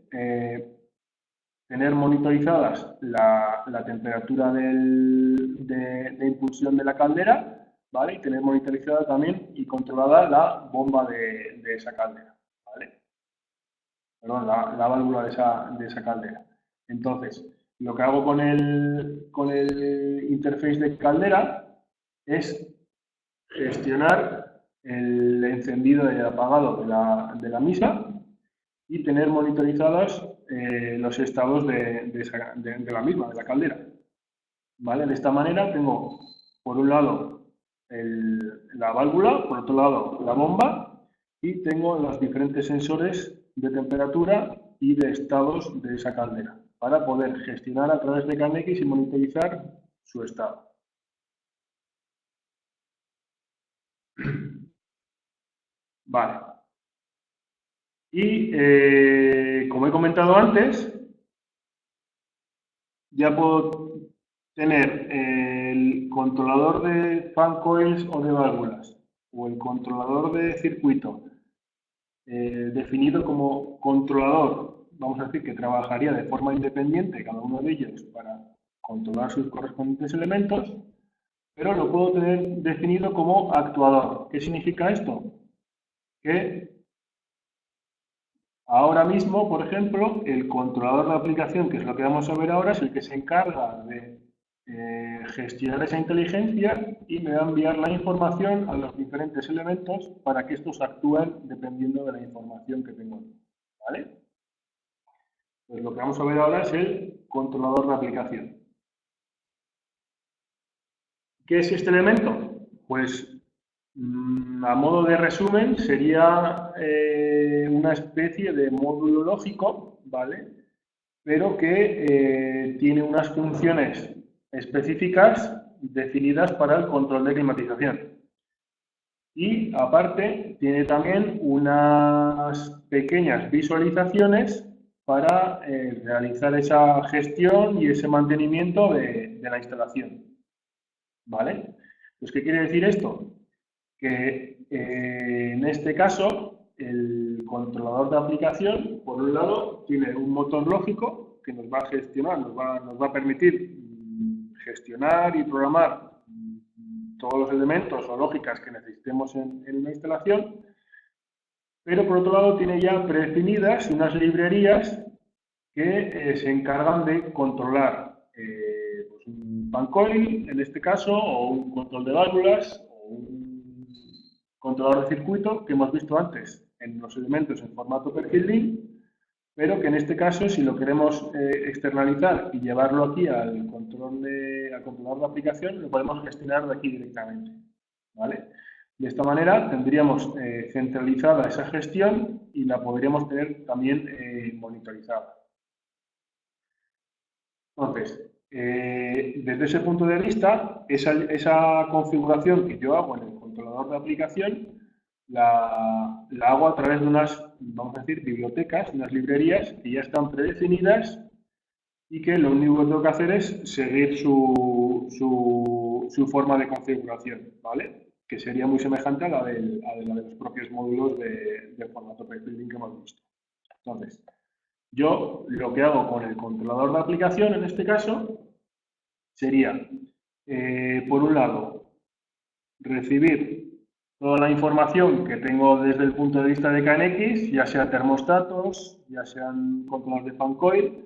tener monitorizadas la temperatura de impulsión de la caldera, ¿vale? Y tener monitorizada también y controlada la bomba de esa caldera, ¿vale? Perdón, la válvula de esa caldera. Entonces, lo que hago con el interface de caldera es gestionar el encendido y el apagado de la misma y tener monitorizados los estados de la misma, de la caldera. ¿Vale? De esta manera tengo, por un lado, la válvula, por otro lado la bomba, y tengo los diferentes sensores de temperatura y de estados de esa caldera para poder gestionar a través de KNX y monitorizar su estado. Vale. Y como he comentado antes, ya puedo tener el controlador de fan coils o de válvulas o el controlador de circuito definido como controlador, vamos a decir que trabajaría de forma independiente cada uno de ellos para controlar sus correspondientes elementos, pero lo puedo tener definido como actuador. ¿Qué significa esto? Que ahora mismo, por ejemplo, el controlador de aplicación, que es lo que vamos a ver ahora, es el que se encarga de gestionar esa inteligencia y me va a enviar la información a los diferentes elementos para que estos actúen dependiendo de la información que tengo. ¿Vale? Pues lo que vamos a ver ahora es el controlador de aplicación. ¿Qué es este elemento? Pues a modo de resumen sería una especie de módulo lógico, ¿vale? Pero que tiene unas funciones específicas definidas para el control de climatización. Y aparte tiene también unas pequeñas visualizaciones para realizar esa gestión y ese mantenimiento de la instalación. ¿Vale? Pues, ¿qué quiere decir esto? Que en este caso el controlador de aplicación, por un lado, tiene un motor lógico que nos va a gestionar, nos va a permitir gestionar y programar todos los elementos o lógicas que necesitemos en una instalación, pero por otro lado tiene ya predefinidas unas librerías que se encargan de controlar pues un fan coil, en este caso, o un control de válvulas, o un controlador de circuito que hemos visto antes en los elementos en formato perfil link, pero que en este caso, si lo queremos externalizar y llevarlo aquí al controlador de aplicación, lo podemos gestionar de aquí directamente. ¿Vale? De esta manera tendríamos centralizada esa gestión y la podríamos tener también monitorizada. Entonces, desde ese punto de vista, esa configuración que yo hago en el controlador de aplicación la hago a través de unas, vamos a decir, bibliotecas, unas librerías que ya están predefinidas y que lo único que tengo que hacer es seguir su forma de configuración, ¿vale? Que sería muy semejante a la de los propios módulos de formato perfil link que hemos visto. Entonces, yo lo que hago con el controlador de aplicación, en este caso, sería, por un lado, recibir toda la información que tengo desde el punto de vista de KNX, ya sea termostatos, ya sean controladores de fan coil.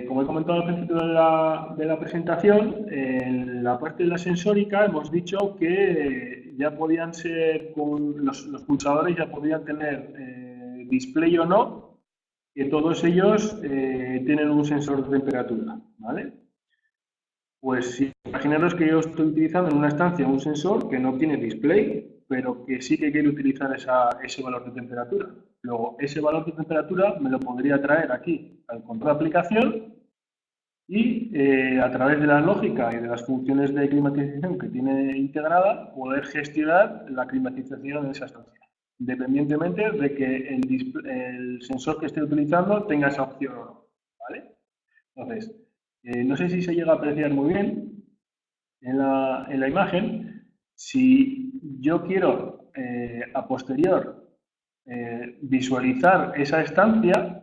Como he comentado al principio de la presentación, en la parte de la sensórica hemos dicho que ya podían ser, con los pulsadores ya podían tener display o no, que todos ellos tienen un sensor de temperatura, ¿vale? Pues si imaginaros que yo estoy utilizando en una estancia un sensor que no tiene display, pero que sí que quiere utilizar ese valor de temperatura. Luego, ese valor de temperatura me lo podría traer aquí al control de aplicación y a través de la lógica y de las funciones de climatización que tiene integrada, poder gestionar la climatización de esa estancia, independientemente de que el sensor que esté utilizando tenga esa opción o no, ¿vale? Entonces, no sé si se llega a apreciar muy bien en la imagen. Si yo quiero a posterior visualizar esa estancia,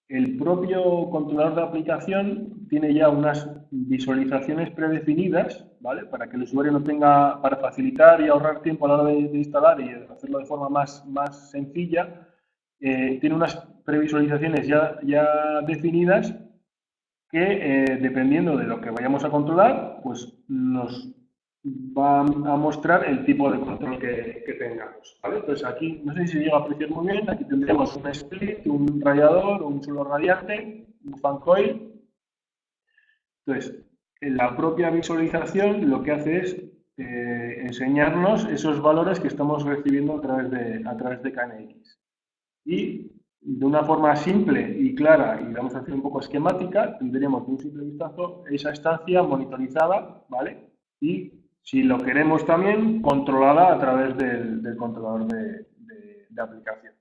el propio controlador de aplicación tiene ya unas visualizaciones predefinidas, ¿vale? Para que el usuario no tenga, para facilitar y ahorrar tiempo a la hora de instalar y hacerlo de forma más sencilla, tiene unas previsualizaciones ya definidas que dependiendo de lo que vayamos a controlar, pues nos va a mostrar el tipo de control que tengamos, ¿vale? Entonces aquí, no sé si se llega a apreciar muy bien, aquí tendríamos un split, un radiador, un suelo radiante, un fan coil. Entonces, la propia visualización lo que hace es enseñarnos esos valores que estamos recibiendo a través de KNX. Y de una forma simple y clara, y vamos a hacer un poco esquemática, tendríamos de un simple vistazo esa estancia monitorizada, ¿vale? Y si lo queremos también, controlada a través del controlador de aplicación.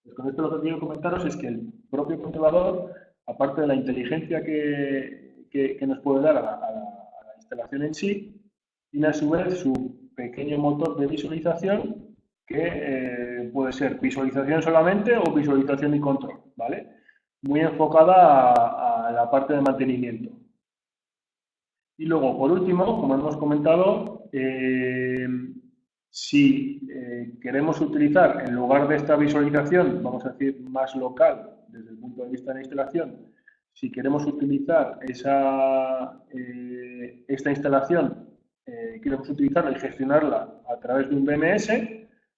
Pues con esto lo que quiero comentaros es que el propio controlador, aparte de la inteligencia que nos puede dar a la instalación en sí, tiene a su vez su pequeño motor de visualización que puede ser visualización solamente o visualización y control, ¿vale? Muy enfocada a la parte de mantenimiento. Y luego, por último, como hemos comentado, si queremos utilizar, en lugar de esta visualización, vamos a decir, más local, desde el punto de vista de la instalación, si queremos utilizar esta instalación, queremos utilizarla y gestionarla a través de un BMS,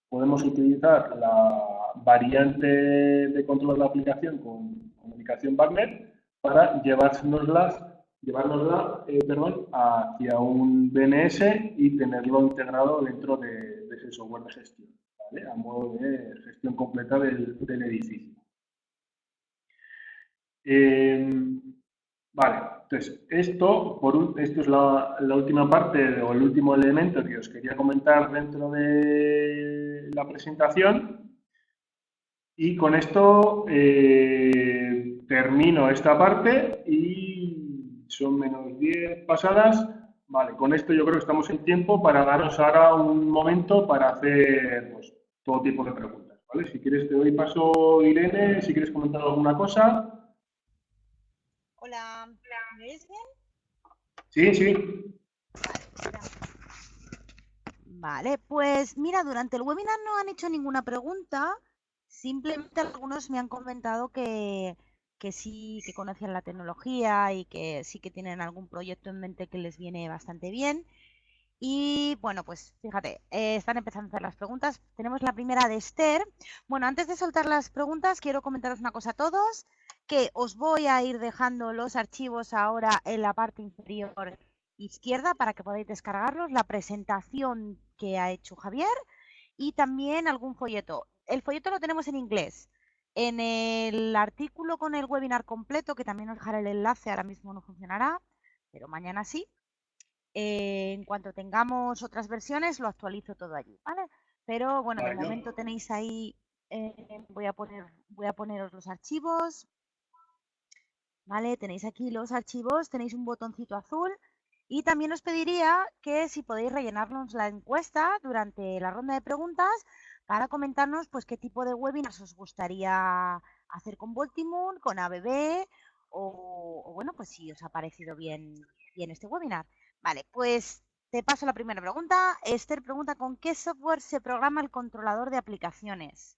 podemos utilizar la variante de control de la aplicación con comunicación BACnet para llevárnosla hacia un BMS y tenerlo integrado dentro de ese software de gestión, ¿vale? A modo de gestión completa del edificio. Vale, entonces esto es la última parte o el último elemento que os quería comentar dentro de la presentación. Y con esto termino esta parte y son menos 10 pasadas. Vale, con esto yo creo que estamos en tiempo para daros ahora un momento para hacer pues, todo tipo de preguntas. ¿Vale? Si quieres te doy paso, Irene, si quieres comentar alguna cosa. Hola, ¿me oyes bien? Sí, sí. Vale, pues mira, durante el webinar no han hecho ninguna pregunta, simplemente algunos me han comentado que sí, que conocen la tecnología y que sí que tienen algún proyecto en mente que les viene bastante bien. Y bueno, pues fíjate, están empezando a hacer las preguntas. Tenemos la primera de Esther. Bueno, antes de soltar las preguntas, quiero comentaros una cosa a todos, que os voy a ir dejando los archivos ahora en la parte inferior izquierda para que podáis descargarlos, la presentación que ha hecho Javier y también algún folleto. El folleto lo tenemos en inglés. En el artículo con el webinar completo, que también os dejaré el enlace, ahora mismo no funcionará, pero mañana sí. En cuanto tengamos otras versiones, lo actualizo todo allí, ¿vale? Pero bueno, de Vale, momento tenéis ahí, voy a poneros los archivos, ¿vale? Tenéis aquí los archivos, tenéis un botoncito azul y también os pediría que si podéis rellenarnos la encuesta durante la ronda de preguntas para comentarnos pues qué tipo de webinars os gustaría hacer con Baltimore, con ABB o bueno, pues si os ha parecido bien este webinar. Vale, pues te paso la primera pregunta. Esther pregunta, ¿con qué software se programa el controlador de aplicaciones?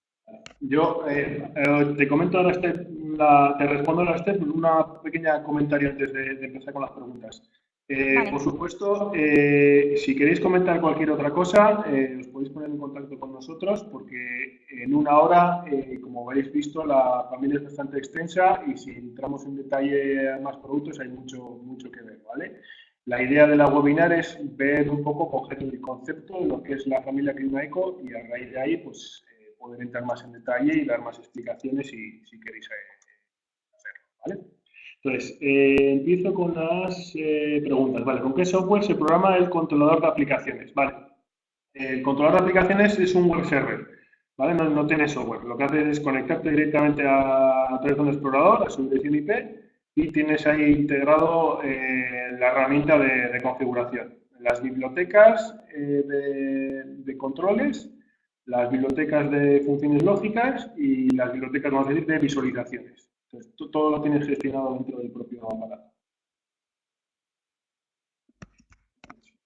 yo te comento ahora, te respondo a Esther con una pequeña comentario antes de empezar con las preguntas. Vale, Por supuesto, si queréis comentar cualquier otra cosa, os podéis poner en contacto con nosotros porque en una hora, como habéis visto, la familia es bastante extensa y si entramos en detalle a más productos hay mucho que ver, ¿vale? La idea de la webinar es ver un poco, coger el concepto de lo que es la familia ClimaEco y a raíz de ahí, pues, poder entrar más en detalle y dar más explicaciones si queréis hacerlo, ¿vale? Entonces, empiezo con las preguntas. Vale, ¿con qué software se programa el controlador de aplicaciones? Vale, el controlador de aplicaciones es un web server, ¿vale? No tiene software. Lo que hace es conectarte directamente a través de un explorador, a su dirección IP, y tienes ahí integrado la herramienta de configuración. Las bibliotecas de controles, las bibliotecas de funciones lógicas y las bibliotecas, vamos a decir, de visualizaciones. Entonces, todo lo tienes gestionado dentro del propio aparato.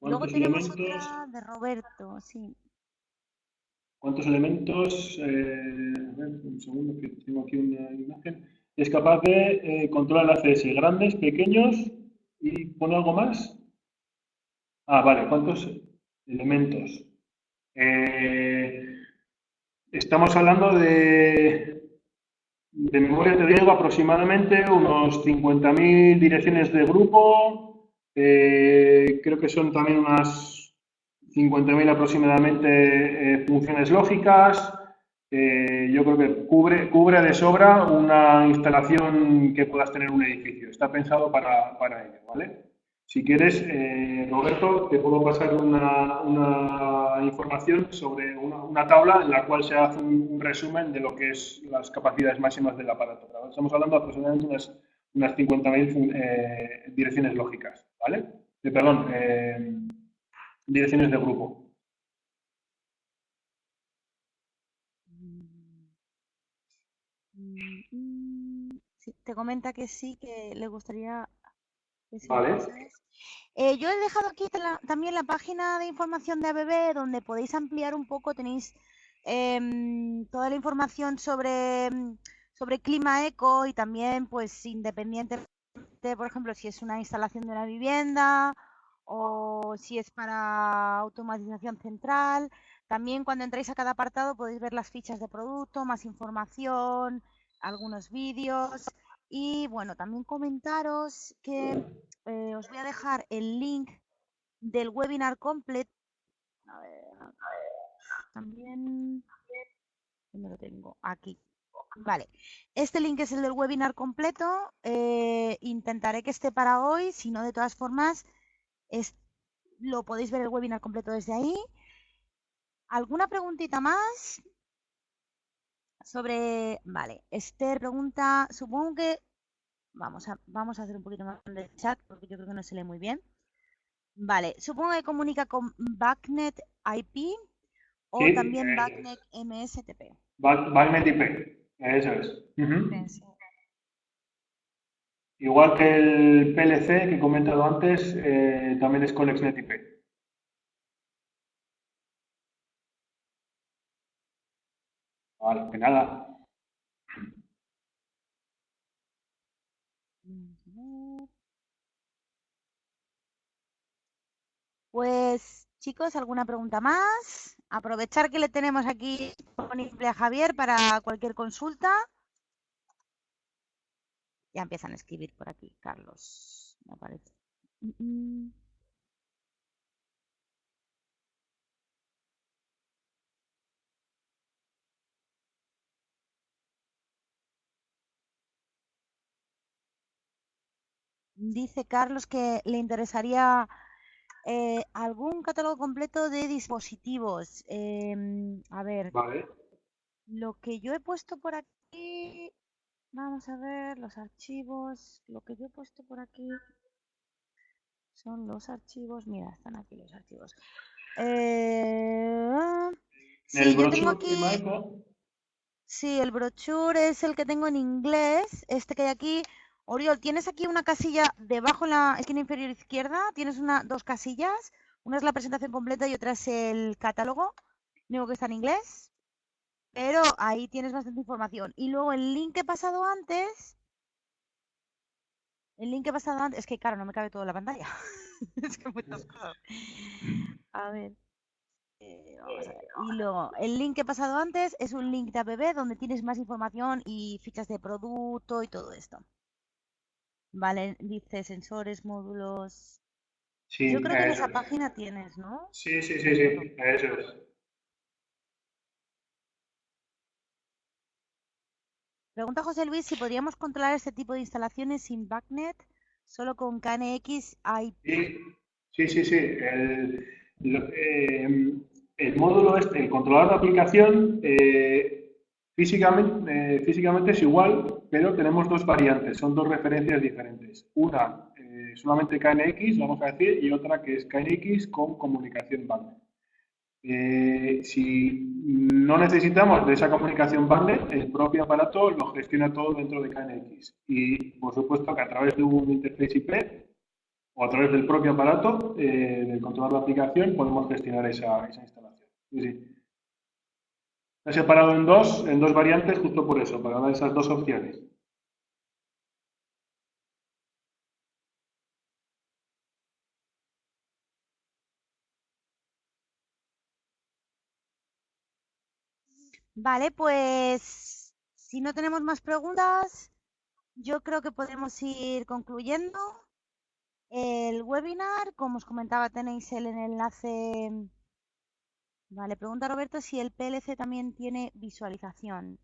luego ¿Cuántos tenemos elementos? otra de Roberto, sí. ¿Cuántos elementos? A ver, un segundo que tengo aquí una imagen. Es capaz de controlar ACS grandes, pequeños y pone algo más. Ah, vale, ¿cuántos elementos? Eh, estamos hablando de memoria, te digo, aproximadamente unos 50.000 direcciones de grupo, Creo que son también unas 50.000 aproximadamente funciones lógicas. Yo creo que cubre de sobra una instalación que puedas tener en un edificio. Está pensado para ello, ¿vale? Si quieres, Roberto, te puedo pasar una información sobre una tabla en la cual se hace un resumen de lo que es las capacidades máximas del aparato. Estamos hablando de aproximadamente unas 50.000 direcciones lógicas, ¿vale? Perdón, direcciones de grupo. Sí, te comenta que sí, que le gustaría que se lo Vale. pases. Yo he dejado aquí también la página de información de ABB donde podéis ampliar un poco, tenéis toda la información sobre clima eco y también pues independientemente, por ejemplo, si es una instalación de una vivienda o si es para automatización central. También cuando entráis a cada apartado podéis ver las fichas de producto, más información, algunos vídeos y bueno, también comentaros que os voy a dejar el link del webinar completo. A ver, también, ¿dónde lo tengo? Aquí. Vale, este link es el del webinar completo. Intentaré que esté para hoy, si no, de todas formas, lo podéis ver el webinar completo desde ahí. ¿Alguna preguntita más sobre... Vale, Esther pregunta, supongo que... Vamos a hacer un poquito más de chat porque yo creo que no se lee muy bien. Vale, supongo que comunica con BACnet IP Sí, o también BACnet MSTP. Magnet IP, eso es. Sí. Igual que el PLC que he comentado antes, también es con XNet IP. Vale, que nada. Pues chicos, ¿alguna pregunta más? Aprovechar que le tenemos aquí disponible a Javier para cualquier consulta. Ya empiezan a escribir por aquí, Carlos, me parece. Dice Carlos que le interesaría algún catálogo completo de dispositivos. A ver, Vale. lo que yo he puesto por aquí, vamos a ver los archivos. Lo que yo he puesto por aquí son los archivos. Mira, están aquí los archivos. En el Sí, yo tengo brochure, aquí, Marco. sí, el brochure es el que tengo en inglés, este que hay aquí. Oriol, tienes aquí una casilla debajo en la esquina inferior izquierda, tienes dos casillas, una es la presentación completa y otra es el catálogo, digo que está en inglés, pero ahí tienes bastante información. Y luego el link que he pasado antes, es que claro, no me cabe todo en la pantalla, es que muchas cosas. A ver. Vamos a ver. Y luego, el link que he pasado antes es un link de ABB donde tienes más información y fichas de producto y todo esto. Vale, dice sensores, módulos. Yo Sí, creo que en eso esa es. página tienes, ¿no? Sí, sí, sí, ¿O no? sí, eso es. Pregunta José Luis si podríamos controlar este tipo de instalaciones sin BACnet, solo con KNX IP. Sí, sí, sí, sí. El módulo este, el controlador de aplicación, físicamente es igual, pero tenemos dos variantes, son dos referencias diferentes. Una, solamente KNX, vamos a decir, y otra que es KNX con comunicación banda. Si no necesitamos de esa comunicación banda, el propio aparato lo gestiona todo dentro de KNX. Y por supuesto que a través de un interface IP o a través del propio aparato, del controlador de aplicación, podemos gestionar esa instalación. Sí, sí. Está separado en dos variantes justo por eso, para dar esas dos opciones. Vale, pues si no tenemos más preguntas, yo creo que podemos ir concluyendo. El webinar, como os comentaba, tenéis el enlace. Vale, pregunta Roberto si el PLC también tiene visualización.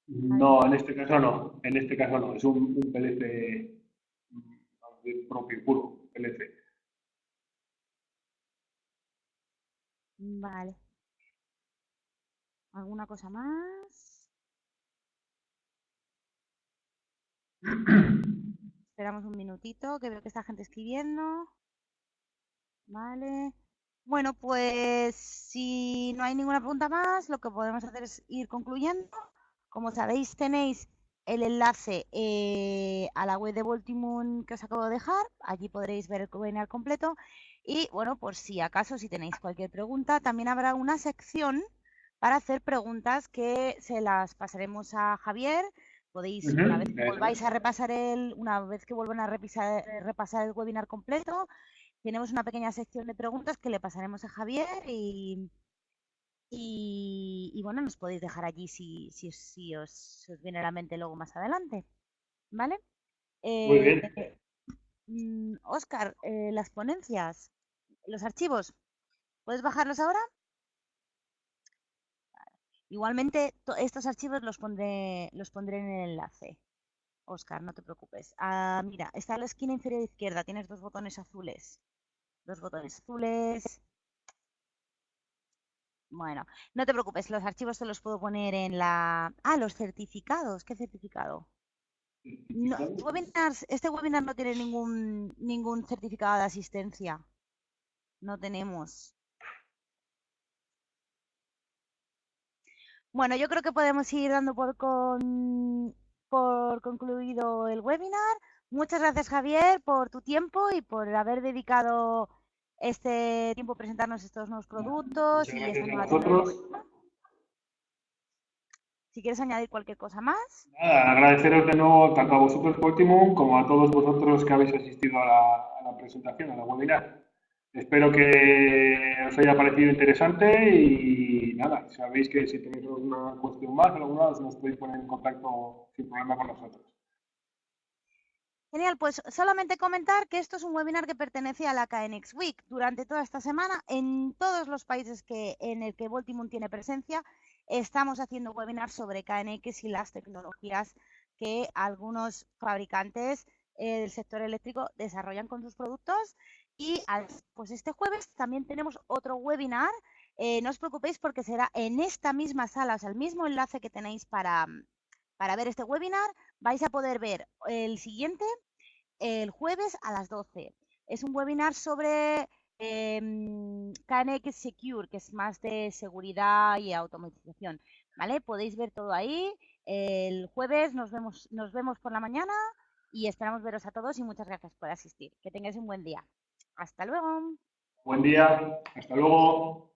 No, en este caso no. En este caso no. Es un PLC vamos a decir, propio, puro PLC. Vale. ¿Alguna cosa más? Esperamos un minutito, que veo que está gente escribiendo. Vale. Bueno, pues si no hay ninguna pregunta más, lo que podemos hacer es ir concluyendo. Como sabéis, tenéis el enlace a la web de Voltimund que os acabo de dejar. Allí podréis ver el webinar completo. Y bueno, por si acaso, si tenéis cualquier pregunta, también habrá una sección para hacer preguntas que se las pasaremos a Javier. Podéis, una vez que Eso volváis es. a repasar una vez que vuelvan a repasar el webinar completo, tenemos una pequeña sección de preguntas que le pasaremos a Javier y bueno, nos podéis dejar allí si os viene a la mente luego más adelante, ¿vale? Muy Eh, bien. Óscar, las ponencias, los archivos, ¿puedes bajarlos ahora? Igualmente, estos archivos los pondré en el enlace. Óscar, no te preocupes. Ah, mira, está en la esquina inferior izquierda, tienes dos botones azules. Dos botones azules. Bueno, no te preocupes, los archivos te los puedo poner en la. Ah, los certificados. ¿Qué certificado? No, este webinar no tiene ningún certificado de asistencia. No tenemos. Bueno, yo creo que podemos ir dando por concluido el webinar. Muchas gracias, Javier, por tu tiempo y por haber dedicado este tiempo a presentarnos estos nuevos productos Muchas y esta gracias a nueva vosotros. tecnología. Si quieres añadir cualquier cosa más. Nada, agradeceros de nuevo tanto a vosotros por Timón como a todos vosotros que habéis asistido a la presentación, a la webinar. Espero que os haya parecido interesante y nada, sabéis que si tenéis alguna cuestión más, alguna, os nos podéis poner en contacto sin problema con nosotros. Genial, pues solamente comentar que esto es un webinar que pertenece a la KNX Week. Durante toda esta semana, en todos los países en el que Voltimund tiene presencia, estamos haciendo webinars sobre KNX y las tecnologías que algunos fabricantes del sector eléctrico desarrollan con sus productos. Y pues este jueves también tenemos otro webinar. No os preocupéis porque será en esta misma sala, o sea, el mismo enlace que tenéis para ver este webinar. Vais a poder ver el siguiente el jueves a las 12. Es un webinar sobre KNX Secure, que es más de seguridad y automatización. ¿Vale? Podéis ver todo ahí. El jueves nos vemos por la mañana y esperamos veros a todos y muchas gracias por asistir. Que tengáis un buen día. Hasta luego. Buen día, hasta luego.